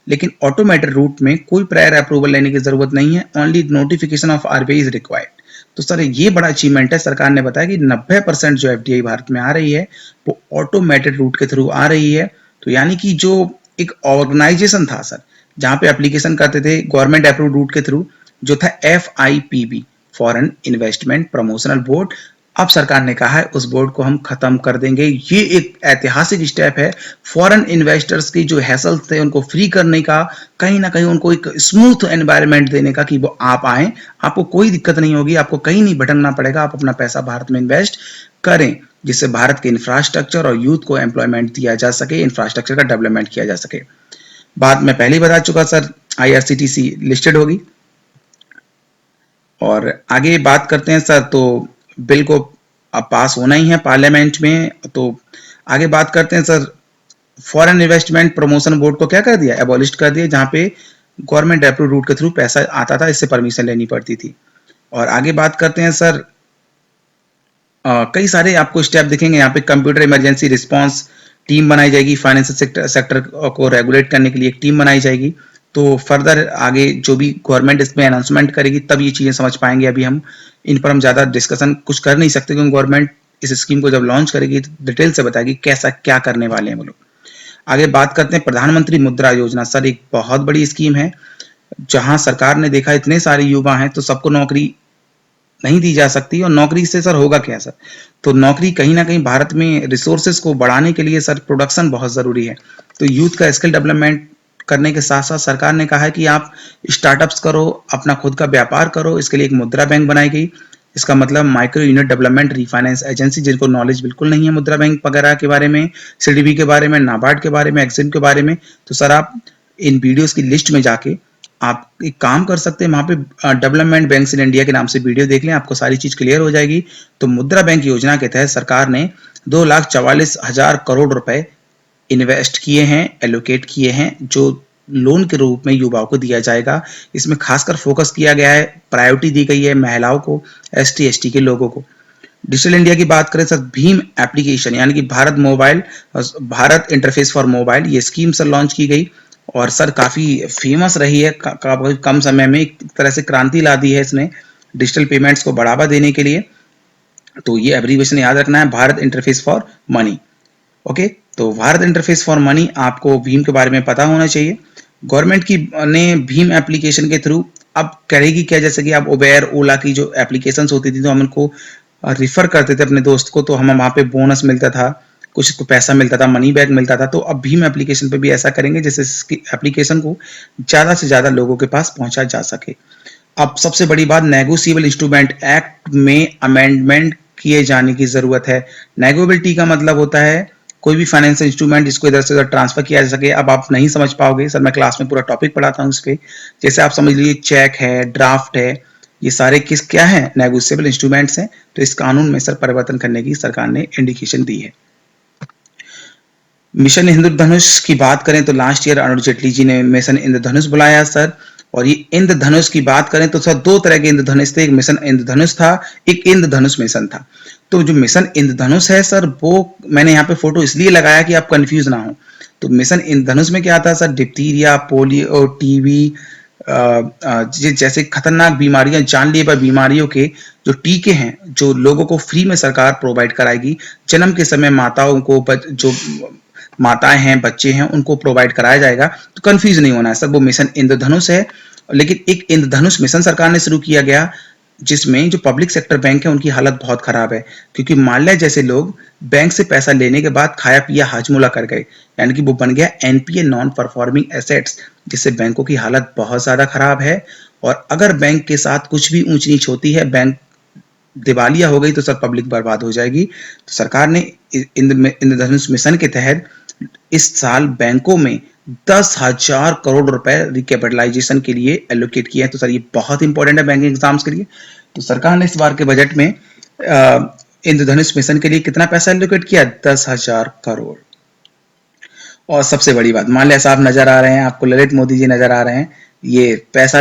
लेकिन ऑटोमेटेड रूट में कोई प्रायर अप्रूवल लेने की जरूरत नहीं है, only notification of RBI is required. तो सर ये बड़ा अचीवमेंट है। सरकार ने बताया कि 90% जो एफडीआई भारत में आ रही है वो ऑटोमेटेड रूट के थ्रू आ रही है। तो यानी कि जो एक ऑर्गेनाइजेशन था सर जहां पे एप्लीकेशन करते थे गवर्नमेंट अप्रूव्ड रूट के थ्रू, जो था FIPB, foreign investment promotional board, अब सरकार ने कहा है उस बोर्ड को हम खत्म कर देंगे। ये एक ऐतिहासिक स्टेप है फॉरेन इन्वेस्टर्स की जो हैसल थे उनको फ्री करने का, कहीं ना कहीं उनको एक स्मूथ एनवायरनमेंट देने का कि वो आप आए, आपको कोई दिक्कत नहीं होगी, आपको कहीं नहीं भटकना पड़ेगा, आप अपना पैसा भारत में इन्वेस्ट करें, जिससे भारत के इंफ्रास्ट्रक्चर और यूथ को एम्प्लॉयमेंट दिया जा सके, इंफ्रास्ट्रक्चर का डेवलपमेंट किया जा सके। बात मैं पहले ही बता चुका सर, IRCTC लिस्टेड होगी। और आगे बात करते हैं सर, तो बिल को अब पास होना ही है पार्लियामेंट में। तो आगे बात करते हैं sir, foreign investment promotion board को क्या कर दिया? एबॉलिश कर दिया, जहां पे गवर्नमेंट अप्रूव रूट के थ्रू पैसा आता था, इससे परमिशन लेनी पड़ती थी। और आगे बात करते हैं सर, कई सारे आपको स्टेप दिखेंगे यहाँ पे। कंप्यूटर इमरजेंसी रिस्पांस टीम बनाई जाएगी, फाइनेंशियल सेक्टर को रेगुलेट करने के लिए एक टीम बनाई जाएगी। तो फर्दर आगे जो भी गवर्नमेंट इसमें अनाउंसमेंट करेगी तब ये चीजें समझ पाएंगे, अभी हम इन पर हम ज्यादा डिस्कशन कुछ कर नहीं सकते, क्योंकि गवर्नमेंट इस स्कीम को जब लॉन्च करेगी तो डिटेल से बताएगी कैसा क्या करने वाले हैं वो लोग। आगे बात करते हैं प्रधानमंत्री मुद्रा योजना। सर एक बहुत बड़ी स्कीम है, जहां सरकार ने देखा इतने सारे युवा हैं तो सबको नौकरी नहीं दी जा सकती, और नौकरी से सर होगा क्या सर? तो नौकरी कहीं ना कहीं भारत में रिसोर्सेज को बढ़ाने के लिए सर प्रोडक्शन बहुत जरूरी है। तो यूथ का स्किल डेवलपमेंट करने के साथ साथ सरकार ने कहा है कि आप स्टार्टअप्स करो, अपना खुद का व्यापार करो। इसके लिए एक मुद्रा बैंक बनाई गई। इसका मतलब micro unit development refinance agency, जिनको नॉलेज बिल्कुल नहीं है मुद्रा बैंक वगैरह के बारे में, CDB के बारे में, नाबार्ड के बारे में, एक्सिम के बारे में, तो सर आप इन वीडियोस की लिस्ट में जाके आप एक काम कर सकते हैं, वहां पे डेवलपमेंट बैंक्स इन इंडिया के नाम से वीडियो देख लें, आपको सारी चीज क्लियर हो जाएगी। तो मुद्रा बैंक योजना के तहत सरकार ने 2,44,000 करोड़ इन्वेस्ट किए हैं, एलोकेट किए हैं, जो लोन के रूप में युवाओं को दिया जाएगा। इसमें खासकर फोकस किया गया है, प्रायोरिटी दी गई है महिलाओं को, ST के लोगों को। डिजिटल इंडिया की बात करें सर, भीम एप्लीकेशन यानी कि भारत इंटरफेस फॉर मोबाइल, ये स्कीम सर लॉन्च की गई और सर काफी फेमस रही है। कम समय में एक तरह से क्रांति ला दी है इसने डिजिटल पेमेंट्स को बढ़ावा देने के लिए। तो ये एब्रीविएशन याद रखना है, Bharat interface for money. Okay, तो भारत इंटरफेस फॉर मनी, आपको भीम के बारे में पता होना चाहिए। गवर्नमेंट की ने भीम एप्लीकेशन के थ्रू अब करेगी क्या, जैसे कि आप उबेर ओला की जो एप्लीकेशन होती थी तो हम उनको रिफर करते थे अपने दोस्त को, तो हमें वहां पे बोनस मिलता था, कुछ पैसा मिलता था, मनी बैक मिलता था। तो अब भीम एप्लीकेशन पे भी ऐसा करेंगे जिससे इसकी एप्लीकेशन को ज्यादा से ज्यादा लोगों के पास पहुंचा जा सके। अब सबसे बड़ी बात, नेगोशिएबल इंस्ट्रूमेंट एक्ट में अमेंडमेंट किए जाने की जरूरत है। नेगोबिलिटी का मतलब होता है कोई भी फाइनेंशियल इंस्ट्रूमेंट जिसको इधर से उधर ट्रांसफर किया जा सके। अब आप नहीं समझ पाओगे सर, मैं क्लास में पूरा टॉपिक पढ़ाता हूँ इस पे। जैसे आप समझ लीजिए चेक है, ड्राफ्ट है, ये सारे किस क्या है? नेगोशिएबल इंस्ट्रूमेंट्स हैं। तो इस कानून में सर परिवर्तन करने की सरकार ने इंडिकेशन दी है। मिशन इंद्रधनुष की बात करें तो लास्ट ईयर अरुण जेटली जी ने मिशन इंद्रधनुष बुलाया सर। और ये इंद्रधनुष की बात करें तो सर दो तरह के इंद्रधनुष थे, एक मिशन इंद्रधनुष था, एक इंद्रधनुष मिशन था। तो जो मिशन इंद्रधनुष है सर, वो मैंने यहाँ पे फोटो इसलिए लगाया कि आप कंफ्यूज ना हो। तो मिशन इंद्रधनुष में क्या था सर, डिप्थीरिया, पोलियो, टीबी जैसे खतरनाक बीमारियां, जानलेवा बीमारियों के जो टीके हैं, जो लोगों को फ्री में सरकार प्रोवाइड कराएगी। जन्म के समय माताओं को, जो माताएं हैं, बच्चे हैं, उनको प्रोवाइड कराया जाएगा। तो कंफ्यूज नहीं होना है सर, वो मिशन इंद्रधनुष है। लेकिन एक इंद्रधनुष मिशन सरकार ने शुरू किया गया जिसमें जो पब्लिक सेक्टर बैंक है उनकी हालत बहुत खराब है, क्योंकि माल्या जैसे लोग बैंक से पैसा लेने के बाद खाया पिया हाजमूला कर गए, यानी कि वो बन गया NPA, नॉन परफॉर्मिंग एसेट्स, जिससे बैंकों की हालत बहुत ज्यादा खराब है। और अगर बैंक के साथ कुछ भी ऊंच नीच होती है, बैंक दिवालिया हो गई तो सर पब्लिक बर्बाद हो जाएगी। तो सरकार ने इंद्रधनुष मिशन के तहत इस साल बैंकों में 10,000 करोड़ रुपए रिकैपिटलाइजेशन के लिए एलोकेट किए हैं। तो सर ये बहुत इंपॉर्टेंट है बैंकिंग एग्जाम्स के लिए। तो सरकार ने इस बार के बजट में इंद्रधनुष मिशन के लिए कितना पैसा एलोकेट किया? 10,000 करोड़। और सबसे बड़ी बात, माल्या साहब नजर आ रहे हैं आपको, ललित मोदी जी नजर आ रहे हैं, ये पैसा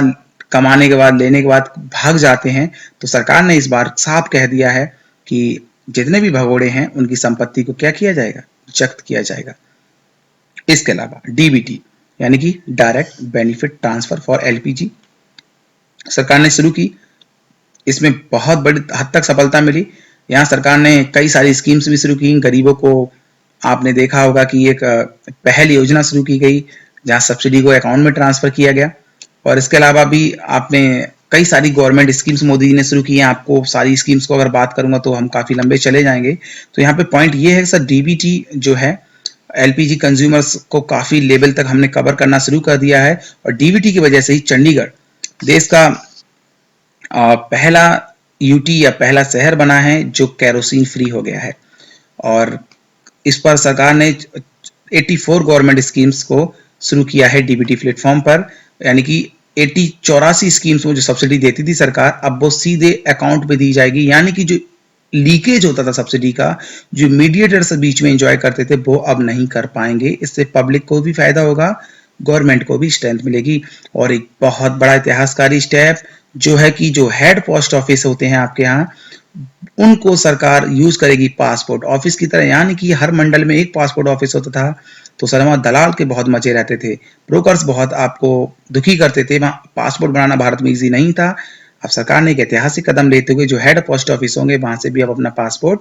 कमाने के बाद, लेने के बाद भाग जाते हैं। तो सरकार ने इस बार साफ कह दिया है कि जितने भी भगोड़े हैं उनकी संपत्ति को क्या किया जाएगा? जब्त किया जाएगा। इसके अलावा डीबीटी यानी कि direct benefit transfer for LPG सरकार ने शुरू की। इसमें बहुत बड़ी हद तक सफलता मिली। यहाँ सरकार ने कई सारी स्कीम्स भी शुरू की। गरीबों को आपने देखा होगा कि एक पहल योजना शुरू की गई जहाँ सब्सिडी को अकाउंट में ट्रांसफर किया गया। और इसके अलावा भी आपने कई सारी गवर्नमेंट स्कीम्स मोदी जी ने शुरू की हैं। आपको सारी स्कीम्स को अगर बात करूंगा तो हम काफी लंबे चले जाएंगे। तो यहाँ पे पॉइंट ये है सर, डीबीटी जो है एलपीजी कंज्यूमर्स को काफी लेवल तक हमने कवर करना शुरू कर दिया है। और डीबीटी की वजह से ही चंडीगढ़ देश का पहला यूटी या पहला शहर बना है जो केरोसिन फ्री हो गया है। और इस पर सरकार ने 84 गवर्नमेंट स्कीम्स को शुरू किया है डीबीटी प्लेटफॉर्म पर, यानी कि 84 स्कीम्स में जो सब्सिडी देती थी सरकार, अब वो सीधे अकाउंट पे दी जाएगी। यानी कि जो लीकेज होता था सब्सिडी का, जो मीडिएटर्स बीच में एंजॉय करते थे, वो अब नहीं कर पाएंगे। इससे पब्लिक को भी फायदा होगा, गवर्नमेंट को भी स्ट्रेंथ मिलेगी। और एक बहुत बड़ा इतिहासकारी स्टेप जो है कि जो हेड पोस्ट ऑफिस होते हैं आपके यहाँ, उनको सरकार यूज करेगी पासपोर्ट ऑफिस की तरह। यानी कि हर मंडल में एक पासपोर्ट ऑफिस होता था। तो सर वहाँ दलाल के बहुत मचे रहते थे, ब्रोकर्स बहुत आपको दुखी करते थे, वहाँ पासपोर्ट बनाना भारत में इजी नहीं था। अब सरकार ने एक ऐतिहासिक कदम लेते हुए जो हेड पोस्ट ऑफिस होंगे वहां से भी आप अपना पासपोर्ट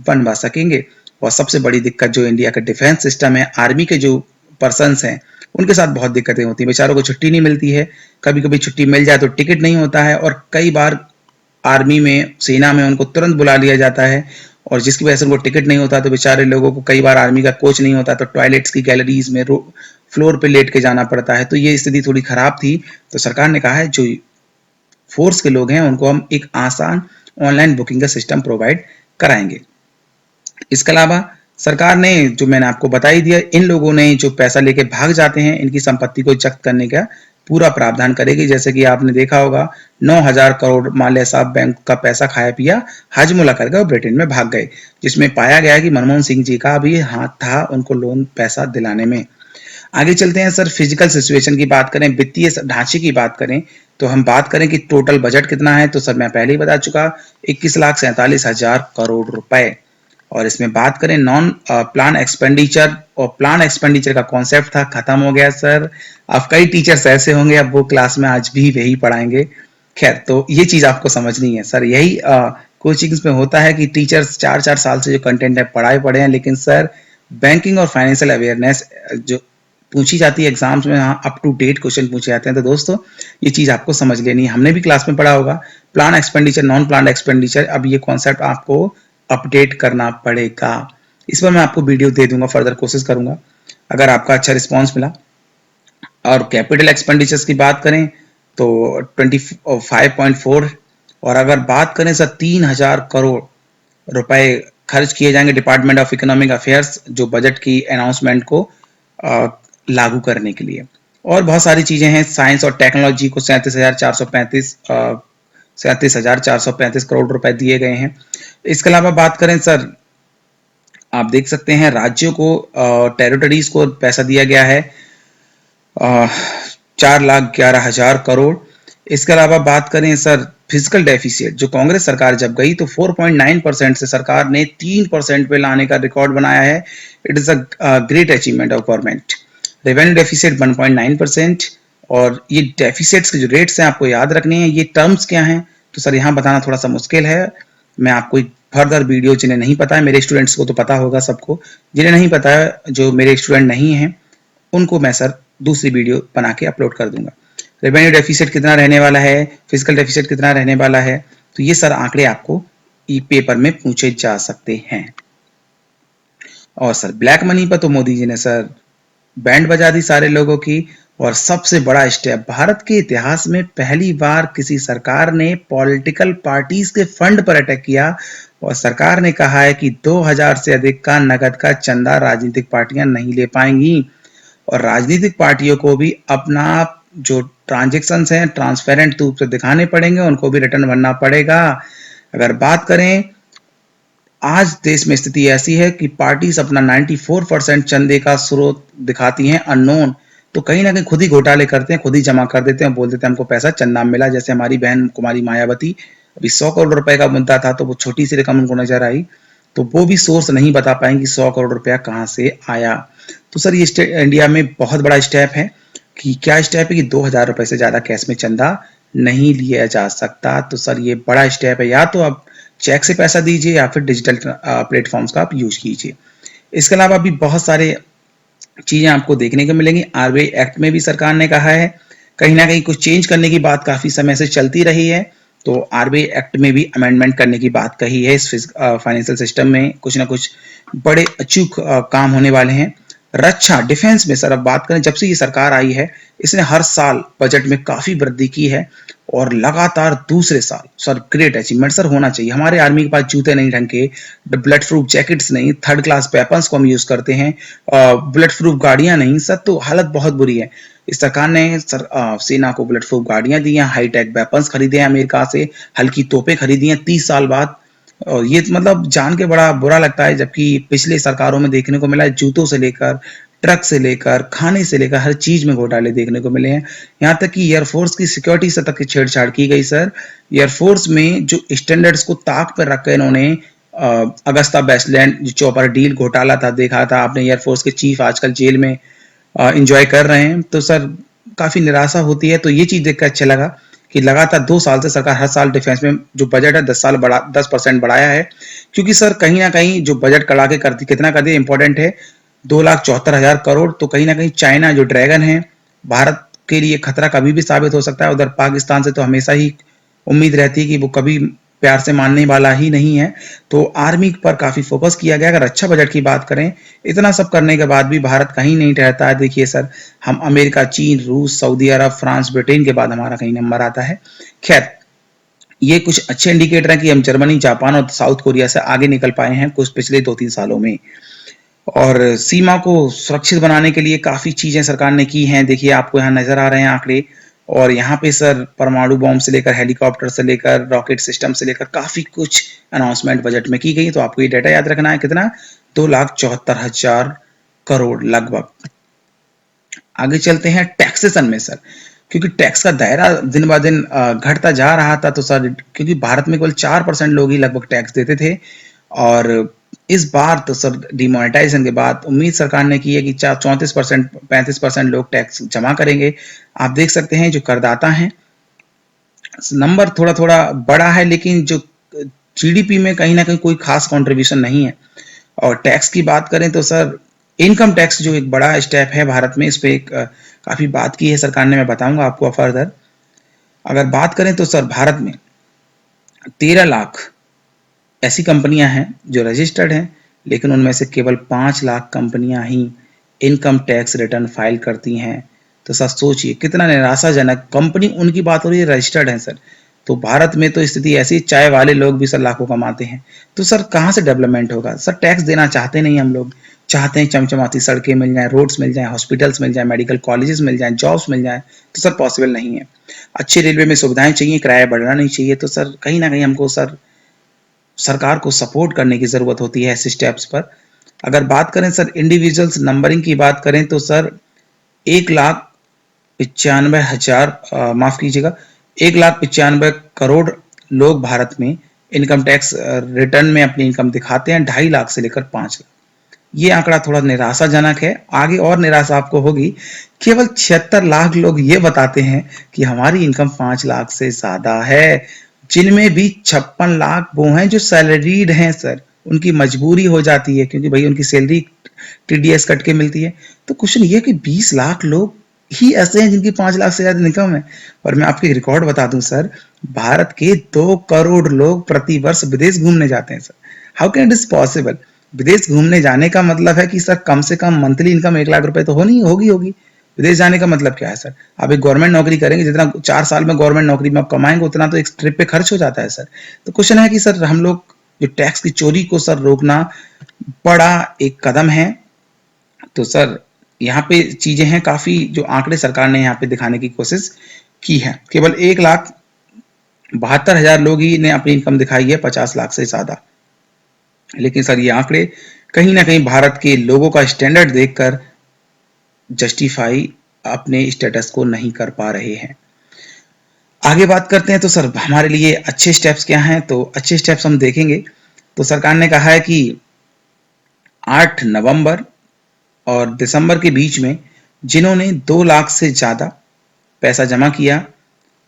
बनवा सकेंगे। और सबसे बड़ी दिक्कत जो इंडिया का डिफेंस सिस्टम है, आर्मी के जो पर्सन्स हैं, उनके साथ बहुत दिक्कतें होती हैं। बेचारों को छुट्टी नहीं मिलती है, कभी कभी छुट्टी मिल जाए तो टिकट नहीं होता है, और कई बार आर्मी में, सेना में उनको तुरंत बुला लिया जाता है, और जिसकी वजह से उनको टिकट नहीं होता। तो बेचारे लोगों को कई बार आर्मी का कोच नहीं होता तो टॉयलेट्स की गैलरीज में फ्लोर पे लेट के जाना पड़ता है। तो ये स्थिति थोड़ी खराब थी। तो सरकार ने कहा है जो फोर्स के लोग हैं उनको हम एक आसान ऑनलाइन बुकिंग का सिस्टम प्रोवाइड कराएंगे। इसके अलावा सरकार ने, जो मैंने आपको बता ही दिया, इन लोगों ने जो पैसा लेके भाग जाते हैं इनकी संपत्ति को जब्त करने का पूरा प्रावधान करेगी। जैसे कि आपने देखा होगा 9,000 करोड़ माल्या साहब बैंक का पैसा खाया पिया हजमुला करके और ब्रिटेन में भाग गए, जिसमें पाया गया कि मनमोहन सिंह जी का भी हाथ था उनको लोन पैसा दिलाने में। आगे चलते हैं सर, फिजिकल सिचुएशन की बात करें, वित्तीय ढांचे की बात करें, तो हम बात करें कि टोटल बजट कितना है। तो सर मैं पहले ही बता चुका, 21,47,000 करोड़ रुपए। और इसमें बात करें नॉन प्लान एक्सपेंडिचर, और प्लान एक्सपेंडिचर का कॉन्सेप्ट था, खत्म हो गया सर। अब कई टीचर्स ऐसे होंगे अब वो क्लास में आज भी वही पढ़ाएंगे। खैर, तो ये चीज आपको समझनी है सर। यही कोचिंग्स में होता है कि टीचर्स 4-4 साल से जो कंटेंट है पढ़े हैं, लेकिन सर बैंकिंग और फाइनेंशियल अवेयरनेस जो पूछी जाती है एग्जाम्स में, हाँ अप टू डेट क्वेश्चन पूछे जाते हैं। तो दोस्तों ये चीज आपको समझ लेनी है, हमने भी क्लास में पढ़ा होगा plan expenditure, non plan expenditure. अब ये कॉन्सेप्ट आपको अपडेट करना पड़ेगा। इस पर मैं आपको वीडियो दे दूंगा, फर्दर कोशिश करूंगा अगर आपका अच्छा रिस्पॉन्स मिला। और कैपिटल एक्सपेंडिचर्स की बात करें तो 25.4, और अगर बात करें सर 3,000 करोड़ रुपए खर्च किए जाएंगे डिपार्टमेंट ऑफ इकोनॉमिक अफेयर्स जो बजट की अनाउंसमेंट को लागू करने के लिए। और बहुत सारी चीजें हैं, साइंस और टेक्नोलॉजी को 37,435 करोड़ रुपए दिए गए हैं। इसके अलावा बात करें सर, आप देख सकते हैं राज्यों को, टेरिटरीज को पैसा दिया गया है 4,11,000 करोड़। इसके अलावा बात करें सर फिजिकल डेफिसिट, जो कांग्रेस सरकार जब गई तो 4.9% से सरकार ने 3% पे लाने का रिकॉर्ड बनाया है। It is a great achievement of government. Revenue deficit 1.9%, और ये डेफिसिट्स के जो रेट्स हैं आपको याद रखने हैं। ये टर्म्स क्या हैं तो सर यहाँ बताना थोड़ा सा मुश्किल है, मैं आपको फर्दर वीडियो, जिन्हें नहीं पता है, मेरे स्टूडेंट्स को तो पता होगा सबको, जिन्हें नहीं पता है, जो मेरे स्टूडेंट नहीं हैं, उनको मैं सर दूसरी वीडियो बना के अपलोड कर दूंगा। रेवेन्यू डेफिसिट कितना रहने वाला है, फिजिकल डेफिसिट कितना रहने वाला है, तो ये सर आंकड़े आपको ई पेपर में पूछे जा सकते हैं। और सर ब्लैक मनी पर तो मोदी जी ने सर बैंड बजा दी सारे लोगों की। और सबसे बड़ा स्टेप, भारत के इतिहास में पहली बार किसी सरकार ने पॉलिटिकल पार्टीज के फंड पर अटैक किया और सरकार ने कहा है कि 2000 से अधिक का नगद का चंदा राजनीतिक पार्टियां नहीं ले पाएंगी और राजनीतिक पार्टियों को भी अपना जो ट्रांजेक्शन्स हैं ट्रांसपेरेंट रूप से दिखाने पड़ेंगे, उनको भी रिटर्न भरना पड़ेगा। अगर बात करें, आज देश में स्थिति ऐसी है कि पार्टीज अपना 94% चंदे का स्रोत दिखाती हैं अननोन, तो कहीं ना कहीं खुद ही घोटाले करते हैं, खुद ही जमा कर देते हैं, बोल देते हैं हमको पैसा चंदा मिला। जैसे हमारी बहन कुमारी मायावती, अभी 100 करोड़ रुपए का मुद्दा था तो वो छोटी सी रकम उनको नजर आई, तो वो भी सोर्स नहीं बता पाएंगे 100 करोड़ रुपया कहाँ से आया। तो सर ये इंडिया में बहुत बड़ा स्टेप है कि क्या स्टेप है कि 2000 रुपए से ज्यादा कैश में चंदा नहीं लिया जा सकता। तो सर ये बड़ा स्टेप है, या तो आप चेक से पैसा दीजिए या फिर डिजिटल प्लेटफॉर्म्स का आप यूज कीजिए। इसके अलावा भी बहुत सारे चीजें आपको देखने को मिलेंगी। आरबीआई एक्ट में भी सरकार ने कहा है कहीं ना कहीं कुछ चेंज करने की बात काफी समय से चलती रही है, तो आरबीआई एक्ट में भी अमेंडमेंट करने की बात कही है। इस फाइनेंशियल सिस्टम में कुछ ना कुछ बड़े अचूक काम होने वाले हैं। रक्षा डिफेंस में सर अब बात करें, जब से ये सरकार आई है इसने हर साल बजट में काफी वृद्धि की है और लगातार दूसरे साल सर ग्रेट अचीवमेंट सर होना चाहिए। हमारे आर्मी के पास जूते नहीं ढंग के, बुलेट प्रूफ जैकेट्स नहीं, थर्ड क्लास वेपन्स को हम यूज करते हैं, बुलेट प्रूफ गाड़ियां नहीं सर, तो हालत बहुत बुरी है। इस सरकार ने सेना को बुलेट प्रूफ गाड़ियां दी हैं, हाईटेक वेपन्स खरीदे हैं अमेरिका से, हल्की तोपें खरीदी हैं 30 साल बाद। और ये मतलब जान के बड़ा बुरा लगता है, जबकि पिछले सरकारों में देखने को मिला है जूतों से लेकर ट्रक से लेकर खाने से लेकर हर चीज में घोटाले देखने को मिले हैं। यहाँ तक कि एयरफोर्स की सिक्योरिटी से तक की छेड़छाड़ की गई सर। एयरफोर्स में जो स्टैंडर्ड्स को ताक पर रख कर इन्होंने अगस्ता वेस्टलैंड जो चौपर डील घोटाला था, देखा था आपने, एयरफोर्स के चीफ आजकल जेल में इंजॉय कर रहे हैं। तो सर काफी निराशा होती है। तो ये चीज देखकर अच्छा लगा कि लगातार 2 साल से सरकार हर साल डिफेंस में जो बजट है 10% बढ़ाया है, क्योंकि सर कहीं ना कहीं जो बजट कड़ा के करती कितना कर दिया इंपॉर्टेंट है, 2,74,000 करोड़। तो कहीं ना कहीं चाइना जो ड्रैगन है भारत के लिए खतरा कभी भी साबित हो सकता है। उधर पाकिस्तान से तो हमेशा ही उम्मीद रहती है कि वो कभी प्यार से मानने वाला ही नहीं है। तो आर्मी पर काफी फोकस किया गया। अगर अच्छा बजट की बात करें, इतना सब करने के बाद भी भारत कहीं नहीं ठहरता है। देखिए सर, हम अमेरिका, चीन, रूस, सऊदी अरब, फ्रांस, ब्रिटेन के बाद हमारा कहीं नंबर आता है। खैर, ये कुछ अच्छे इंडिकेटर हैं कि हम जर्मनी, जापान और साउथ कोरिया से आगे निकल पाए हैं कुछ पिछले 2-3 सालों में। और सीमा को सुरक्षित बनाने के लिए काफी चीजें सरकार ने की हैं। देखिए आपको यहाँ नजर आ रहे हैं आंकड़े, और यहाँ पे सर परमाणु बॉम्ब से लेकर हेलीकॉप्टर से लेकर रॉकेट सिस्टम से लेकर काफी कुछ अनाउंसमेंट बजट में की गई। तो आपको ये डाटा याद रखना है, कितना, 2,74,000 करोड़ लगभग। आगे चलते हैं टैक्सेशन में सर, क्योंकि टैक्स का दायरा दिन ब दिन घटता जा रहा था। तो सर क्योंकि भारत में केवल 4% लोग ही लगभग टैक्स देते थे, और इस बार तो सर डिमोनेटाइजेशन के बाद उम्मीद सरकार ने की है कि 34% 35% लोग टैक्स जमा करेंगे। आप देख सकते हैं जो करदाता हैं, नंबर थोड़ा थोड़ा बड़ा है, लेकिन जो जीडीपी में कहीं ना कहीं कोई खास कंट्रीब्यूशन नहीं है। और टैक्स की बात करें तो सर इनकम टैक्स जो एक बड़ा स्टेप है भारत में, इस पे एक काफी बात की है सरकार ने, मैं बताऊंगा आपको फर्दर। अगर बात करें तो सर भारत में 13 लाख ऐसी कंपनियां हैं जो रजिस्टर्ड हैं, लेकिन उनमें से केवल 5 लाख कंपनियां ही इनकम टैक्स रिटर्न फाइल करती हैं। तो सर सोचिए कितना निराशाजनक, कंपनी उनकी बात हो रही है, रजिस्टर्ड है सर। तो भारत में तो स्थिति ऐसी, चाय वाले लोग भी सर लाखों कमाते हैं। तो सर कहाँ से डेवलपमेंट होगा सर? टैक्स देना चाहते नहीं हम लोग, चाहते हैं चमचमाती सड़कें मिल जाएं, रोड्स मिल जाएं, हॉस्पिटल्स मिल जाएं, मेडिकल कॉलेजेस मिल जाएं, जॉब्स मिल जाएं। तो सर पॉसिबल नहीं है। अच्छे रेलवे में सुविधाएं चाहिए, किराया बढ़ना नहीं चाहिए। तो सर कहीं ना कहीं हमको सर सरकार को सपोर्ट करने की जरूरत होती है ऐसे स्टेप्स पर। अगर बात करें सर इंडिविजुअल्स नंबरिंग की बात करें तो सर 1,95,000 माफ कीजिएगा 1,95,000 करोड़ लोग भारत में इनकम टैक्स रिटर्न में अपनी इनकम दिखाते हैं, 2.5 लाख से लेकर 5 लाख। ये आंकड़ा थोड़ा निराशाजनक है। आगे और निराशा आपको होगी, केवल 76 लाख लोग ये बताते हैं कि हमारी इनकम 5 लाख से ज्यादा है, जिनमें भी 56 लाख वो हैं जो सैलरीड हैं सर। उनकी मजबूरी हो जाती है क्योंकि भाई उनकी सैलरी टीडीएस कट के मिलती है। तो क्वेश्चन ये कि 20 लाख लोग ही ऐसे हैं जिनकी 5 लाख से ज्यादा इनकम है। और मैं आपको एक रिकॉर्ड बता दूं सर, भारत के 2 करोड़ लोग प्रति वर्ष विदेश घूमने जाते हैं sir. How can it is possible? विदेश घूमने जाने का मतलब है कि सर कम से कम मंथली इनकम 1 लाख रुपए तो होगी। विदेश जाने का मतलब क्या है सर? आप एक गवर्नमेंट नौकरी करेंगे, जितना 4 साल में गवर्नमेंट नौकरी में आप कमाएंगे उतना तो एक ट्रिप पे खर्च हो जाता है सर। तो क्वेश्चन है कि सर हम लोग जो टैक्स की चोरी को सर रोकना बड़ा एक कदम है। तो सर यहाँ पे चीजें हैं काफी, जो आंकड़े सरकार ने यहाँ पे दिखाने की कोशिश की है। केवल 1,72,000 लोग ही ने अपनी इनकम दिखाई है 50 लाख से ज्यादा। लेकिन सर ये आंकड़े कहीं ना कहीं भारत के लोगों का स्टैंडर्ड देखकर जस्टिफाई अपने स्टेटस को नहीं कर पा रहे हैं। आगे बात करते हैं तो सर हमारे लिए अच्छे स्टेप्स क्या हैं? तो अच्छे स्टेप्स हम देखेंगे तो सरकार ने कहा है कि 8 नवंबर और दिसंबर के बीच में जिन्होंने 2 लाख से ज़्यादा पैसा जमा किया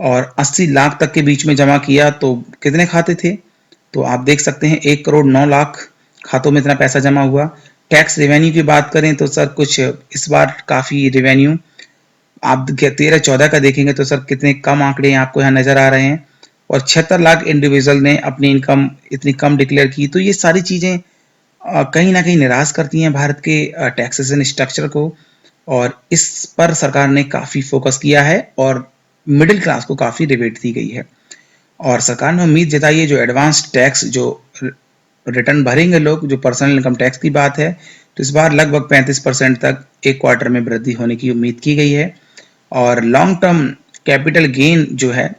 और 80 लाख तक के बीच में जमा किया, तो कितने खाते थे? तो आप देख सकते हैं 1,09,00,000 खातों में इतना पैसा जमा हुआ। टैक्स रेवेन्यू की बात करें तो सर कुछ इस बार काफ़ी रेवेन्यू आप 13-14 का देखेंगे तो सर कितने कम आंकड़े आपको यहाँ नजर आ रहे हैं। और 76 लाख इंडिविजुअल ने अपनी इनकम इतनी कम डिक्लेयर की। तो ये सारी चीज़ें कहीं ना कहीं निराश करती हैं भारत के टैक्सेशन स्ट्रक्चर को, और इस पर सरकार ने काफ़ी फोकस किया है और मिडिल क्लास को काफ़ी रिबेट दी गई है। और सरकार ने उम्मीद जताई है जो एडवांस टैक्स जो रिटर्न भरेंगे लोग, जो पर्सनल इनकम टैक्स की बात है, तो इस बार लगभग 35% तक एक क्वार्टर में वृद्धि होने की उम्मीद की गई है। और लॉन्ग टर्म कैपिटल गेन जो है,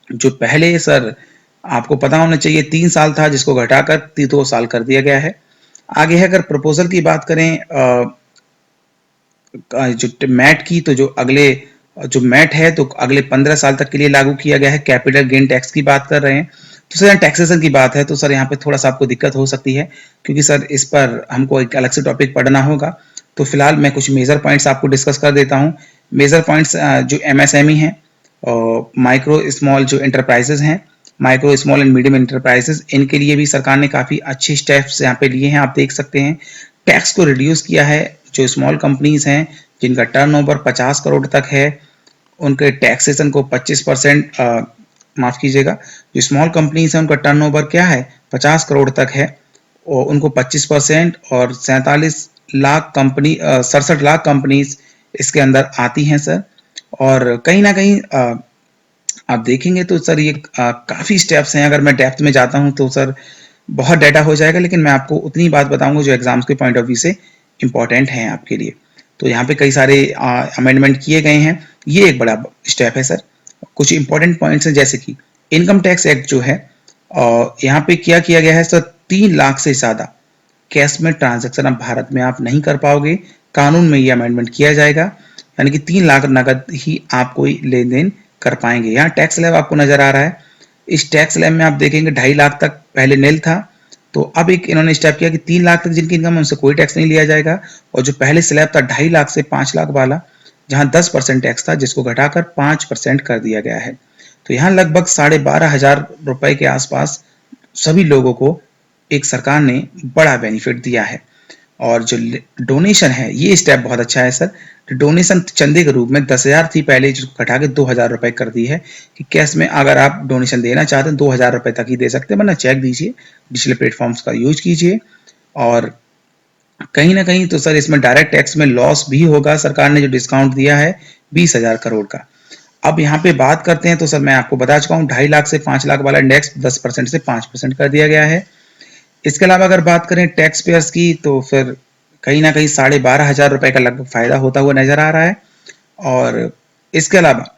जो पहले सर आपको पता होना चाहिए 3 साल था, जिसको घटाकर 2 साल कर दिया गया है। आगे है अगर प्रपोजल की बात करें जो मैट की, तो जो मैट है तो अगले 15 साल तक के लिए लागू किया गया है। कैपिटल गेन टैक्स की बात कर रहे हैं तो सर टैक्सेशन की बात है तो सर यहाँ पे थोड़ा सा आपको दिक्कत हो सकती है, क्योंकि सर इस पर हमको एक अलग से टॉपिक पढ़ना होगा। तो फिलहाल मैं कुछ मेजर पॉइंट्स आपको डिस्कस कर देता हूँ। मेजर पॉइंट्स जो एमएसएमई हैं और माइक्रो स्मॉल जो एंटरप्राइजेज हैं, micro small and medium enterprises, इनके लिए भी सरकार ने काफ़ी अच्छे स्टेप्स यहाँ पे लिए हैं। आप देख सकते हैं टैक्स को रिड्यूस किया है। जो स्मॉल कंपनीज हैं जिनका टर्नओवर 50 करोड़ तक है, उनके टैक्सेशन को 25%, माफ़ कीजिएगा, जो स्मॉल कंपनीज हैं उनका टर्नओवर क्या है 50 करोड़ तक है और उनको 25%, और 67 लाख कंपनीज इसके अंदर आती हैं सर। और कहीं ना कहीं आप देखेंगे तो सर ये काफ़ी स्टेप्स हैं। अगर मैं डेप्थ में जाता हूं तो सर बहुत डाटा हो जाएगा, लेकिन मैं आपको उतनी बात बताऊंगा जो एग्जाम्स के पॉइंट ऑफ व्यू से इंपॉर्टेंट हैं आपके लिए। तो यहाँ पे कई सारे अमेंडमेंट किए गए हैं, ये एक बड़ा स्टेप है सर। कुछ इंपॉर्टेंट पॉइंट्स हैं जैसे कि इनकम टैक्स एक्ट जो है, और यहाँ पे क्या किया गया है सर, 3 लाख से ज़्यादा कैश में ट्रांजैक्शन अब भारत में आप नहीं कर पाओगे। कानून में ये अमेंडमेंट किया जाएगा, यानी कि 3 लाख नगद ही आप कोई लेन देन कर पाएंगे। यहाँ टैक्स स्लैब आपको नजर आ रहा है। इस टैक्स स्लैब में आप देखेंगे 2.5 लाख तक पहले नील था, तो अब एक इन्होंने स्टेप किया कि 3 लाख तक जिनकी इनकम है उनसे कोई टैक्स नहीं लिया जाएगा। और जो पहले स्लैब था 2.5 लाख से 5 लाख वाला, जहां 10% टैक्स था, जिसको घटाकर 5% कर दिया गया है। तो यहाँ लगभग 12,500 रुपए के आसपास सभी लोगों को एक सरकार ने बड़ा बेनिफिट दिया है। और जो डोनेशन है, ये स्टेप बहुत अच्छा है सर। डोनेशन चंदे के रूप में 10,000 थी पहले, जिसको घटा के 2,000 रुपए कर दी है कि कैश में अगर आप डोनेशन देना चाहते हैं 2,000 रुपए तक ही दे सकते हैं, वरना चेक दीजिए, डिजिटल प्लेटफॉर्म्स का यूज कीजिए। और कहीं ना कहीं तो सर इसमें डायरेक्ट टैक्स में लॉस भी होगा। सरकार ने जो डिस्काउंट दिया है 20,000 करोड़ का। अब यहाँ पे बात करते हैं तो सर मैं आपको बता चुका हूँ 2.5 लाख से 5 लाख वाला इंडेक्स 10% से 5% कर दिया गया है। इसके अलावा अगर बात करें टैक्स पेयर्स की, तो फिर कहीं ना कहीं 12,500 रुपए का लगभग फायदा होता हुआ नजर आ रहा है। और इसके अलावा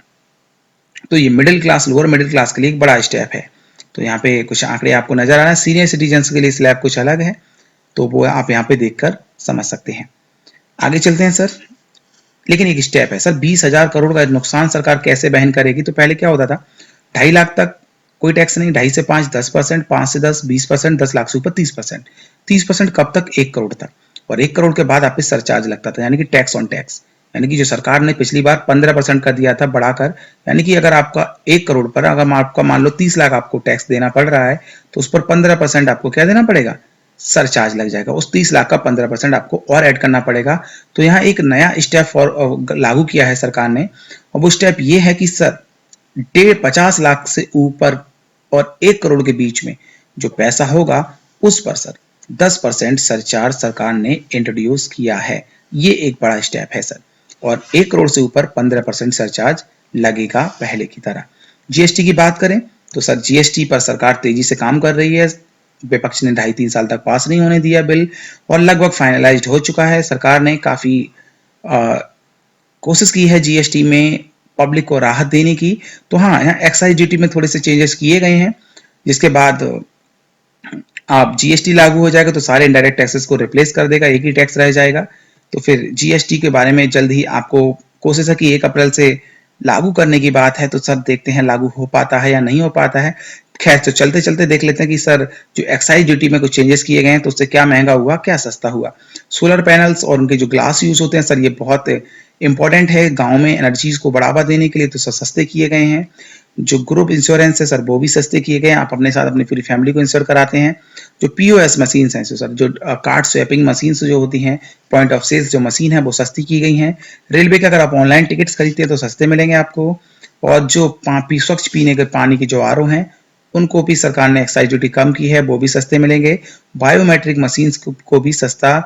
तो ये middle class, lower middle class के लिए एक बड़ा स्टेप है। तो यहाँ पे कुछ आंकड़े आपको नजर आ रहे हैं। सीनियर सिटीजन के लिए स्लैब कुछ अलग है, तो वो आप यहाँ पे देखकर समझ सकते हैं। आगे चलते हैं सर। लेकिन एक स्टेप है सर, 20,000 करोड़ का नुकसान सरकार कैसे वहन करेगी? तो पहले क्या होता था, 2.5 लाख तक कोई टैक्स नहीं, 2.5 से 5 10%, 5 से 10 20%, 10 लाख से ऊपर 30%। 30% कब तक? 1 करोड़ तक। और 1 करोड़ के बाद आप पे सरचार्ज लगता था, यानी कि टैक्स ऑन टैक्स। यानी कि जो सरकार ने पिछली बार 15% कर दिया था बढ़ाकर, यानी कि अगर आपका 1 करोड़ पर अगर आपका मान लो 30 लाख आपको टैक्स देना पड़ रहा है, तो उस पर 15% आपको क्या देना पड़ेगा? सरचार्ज लग जाएगा। उस 30 लाख का 15% आपको और ऐड करना पड़ेगा। तो यहाँ एक नया स्टेप लागू किया है सरकार ने, और वो स्टेप ये है कि सर 50 लाख से ऊपर और 1 करोड़ के बीच में जो पैसा होगा, उस पर सर 10% सरचार्ज सरकार ने इंट्रोड्यूस किया है। ये एक बड़ा स्टेप है सर। और 1 करोड़ से ऊपर 15% सरचार्ज लगेगा पहले की तरह। जीएसटी की बात करें तो सर जीएसटी पर सरकार तेजी से काम कर रही है। विपक्ष ने 2.5-3 साल तक पास नहीं होने दिया बिल और लगभग फाइनलाइज्ड हो चुका है। सरकार ने काफी कोशिश की है जीएसटी में पब्लिक को राहत देने की। तो हाँ, यहाँ एक्साइज ड्यूटी में थोड़े से चेंजेस किए गए हैं, जिसके बाद आप जीएसटी लागू हो जाएगा तो सारे इनडायरेक्ट टैक्सेस को रिप्लेस कर देगा, एक ही टैक्स रह जाएगा। तो फिर जीएसटी के बारे में जल्द ही आपको कोशिश है कि 1 अप्रैल से लागू करने की बात है, तो सर देखते हैं लागू हो पाता है या नहीं हो पाता है। खैर, तो चलते चलते देख लेते हैं कि सर जो एक्साइज ड्यूटी में कुछ चेंजेस किए गए हैं तो उससे क्या महंगा हुआ, क्या सस्ता हुआ। सोलर पैनल्स और उनके जो ग्लास यूज होते हैं सर, ये बहुत इंपॉर्टेंट है गाँव में एनर्जीज को बढ़ावा देने के लिए, तो सस्ते किए गए हैं। जो ग्रुप इंश्योरेंस है सर, वो भी सस्ते किए गए हैं। आप अपने साथ अपनी पूरी फैमिली को इंश्योर कराते हैं। जो पीओएस मशीन हैं सर, जो कार्ड स्वैपिंग मशीन जो होती हैं, पॉइंट ऑफ सेल्स जो मशीन है, वो सस्ती की गई हैं। रेलवे के अगर आप ऑनलाइन टिकट्स खरीदते हैं तो सस्ते मिलेंगे आपको। और जो स्वच्छ पीने के पानी के जो आरओ हैं, उनको भी सरकार ने एक्साइज ड्यूटी कम की है, वो भी सस्ते मिलेंगे। बायोमेट्रिक मशीन को भी सस्ता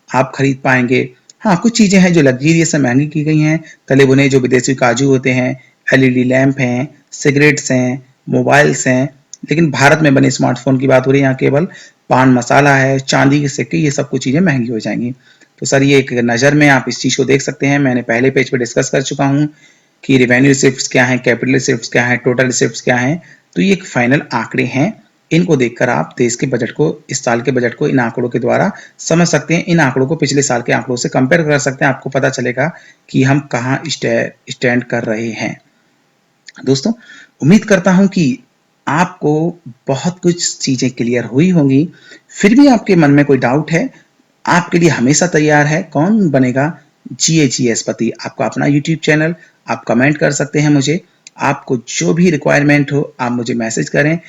आप खरीद पाएंगे। हाँ, कुछ चीजें हैं जो लग्जरियस से महंगी की गई हैं। तले बुने जो विदेशी काजू होते हैं, एलईडी लैंप हैं, सिगरेट्स हैं, मोबाइल्स हैं। लेकिन भारत में बने स्मार्टफोन की बात हो रही है, यहाँ केवल पान मसाला है, चांदी के सिक्के, ये सब कुछ चीजें महंगी हो जाएंगी। तो सर ये एक नज़र में आप इस चीज को देख सकते हैं। मैंने पहले पेज पे डिस्कस कर चुका हूँ कि रेवेन्यू रिसिप्ट्स क्या है, कैपिटल रिसिप्ट्स क्या है, टोटल रिसिप्ट्स क्या है। तो ये एक फाइनल आंकड़े हैं। इनको देखकर आप देश के बजट को, इस साल के बजट को इन आंकड़ों के द्वारा समझ सकते हैं। इन आंकड़ों को पिछले साल के आंकड़ों से कंपेयर कर सकते हैं। आपको पता चलेगा कि हम कहाँ स्टैंड कर रहे हैं। दोस्तों, उम्मीद करता हूं कि आपको बहुत कुछ चीजें क्लियर हुई होंगी। फिर भी आपके मन में कोई डाउट है, आपके लिए हमेशा तैयार है कौन बनेगा जीएजीएस पति, आपका अपना यूट्यूब चैनल। आप कमेंट कर सकते हैं मुझे। आपको जो भी रिक्वायरमेंट हो आप मुझे मैसेज करें।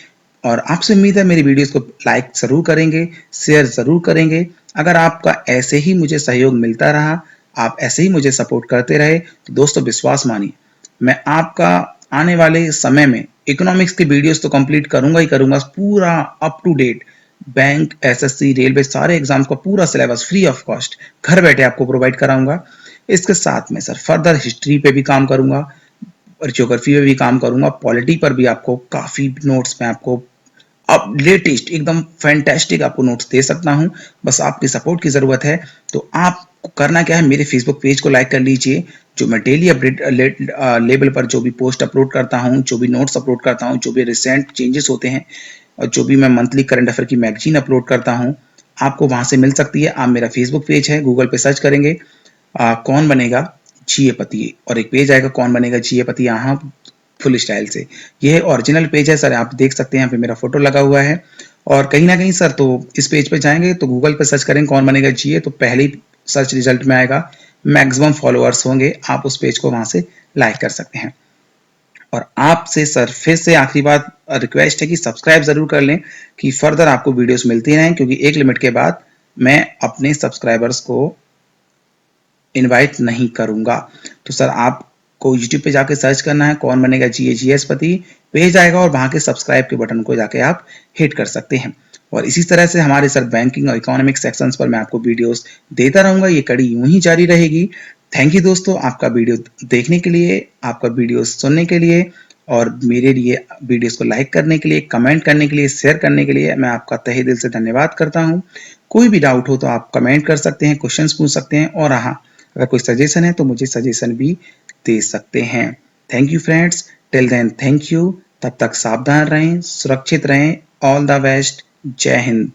और आपसे उम्मीद है मेरी वीडियोस को लाइक जरूर करेंगे, शेयर जरूर करेंगे। अगर आपका ऐसे ही मुझे सहयोग मिलता रहा, आप ऐसे ही मुझे सपोर्ट करते रहे, तो दोस्तों विश्वास मानिए, मैं आपका आने वाले समय में इकोनॉमिक्स के वीडियोस तो कंप्लीट करूंगा ही करूंगा, पूरा up to date bank, SSC, railway, सारे एग्जाम्स का पूरा सिलेबस फ्री ऑफ कॉस्ट घर बैठे आपको प्रोवाइड कराऊंगा। इसके साथ में सर फर्दर हिस्ट्री पे भी काम करूंगा और ज्योग्राफी पे भी काम करूंगा, पॉलिटी पर भी आपको काफी नोट्स में आपको अब लेटेस्ट एकदम फैंटास्टिक आपको नोट्स दे सकता हूं। बस आपकी सपोर्ट की जरूरत है। तो आपको करना क्या है, मेरे फेसबुक पेज को लाइक कर लीजिए। जो मैं डेली अपडेट लेवल पर जो भी पोस्ट अपलोड करता हूं, जो भी नोट्स अपलोड करता हूं, जो भी रिसेंट चेंजेस होते हैं, और जो भी मैं मंथली करंट अफेयर की मैगजीन अपलोड करता हूं, आपको वहां से मिल सकती है। आप मेरा फेसबुक पेज है, गूगल पे सर्च करेंगे कौन बनेगा जीएपति, और एक पेज आएगा कौन बनेगा जीएपति, यहाँ फुल स्टाइल से। यह ओरिजिनल पेज है सर, आप देख सकते हैं यहाँ पे मेरा फोटो लगा हुआ है। और कहीं ना कहीं सर, तो इस पेज पे जाएंगे तो गूगल पे सर्च करेंगे कौन बनेगा जीए, तो पहले ही सर्च रिजल्ट में आएगा, मैक्सिमम फॉलोअर्स होंगे। आप उस पेज को वहां से लाइक कर सकते हैं। और आपसे सर फिर से आखिरी बात रिक्वेस्ट है कि सब्सक्राइब जरूर कर लें, कि फर्दर आपको वीडियोस मिलती रहें, क्योंकि एक लिमिट के बाद मैं अपने सब्सक्राइबर्स को इनवाइट नहीं करूंगा। तो सर आपको यूट्यूब पे जाके सर्च करना है कौन बनेगा जीएजीएस पति, पेज आएगा और वहां के सब्सक्राइब के बटन को जाके आप हिट कर सकते हैं। और इसी तरह से हमारे सर बैंकिंग और इकोनॉमिक सेक्शंस पर मैं आपको वीडियोस देता रहूंगा। ये कड़ी यूं ही जारी रहेगी। थैंक यू दोस्तों, आपका वीडियो देखने के लिए, आपका वीडियो सुनने के लिए, और मेरे लिए वीडियोस को लाइक करने के लिए, कमेंट करने के लिए, शेयर करने के लिए मैं आपका तहे दिल से धन्यवाद करता हूं। कोई भी डाउट हो तो आप कमेंट कर सकते हैं, क्वेश्चंस पूछ सकते हैं, और हाँ, अगर कोई सजेशन है तो मुझे सजेशन भी दे सकते हैं। Thank you friends, till then thank you. तब तक सावधान रहें, सुरक्षित रहें। All the best. जय हिंद।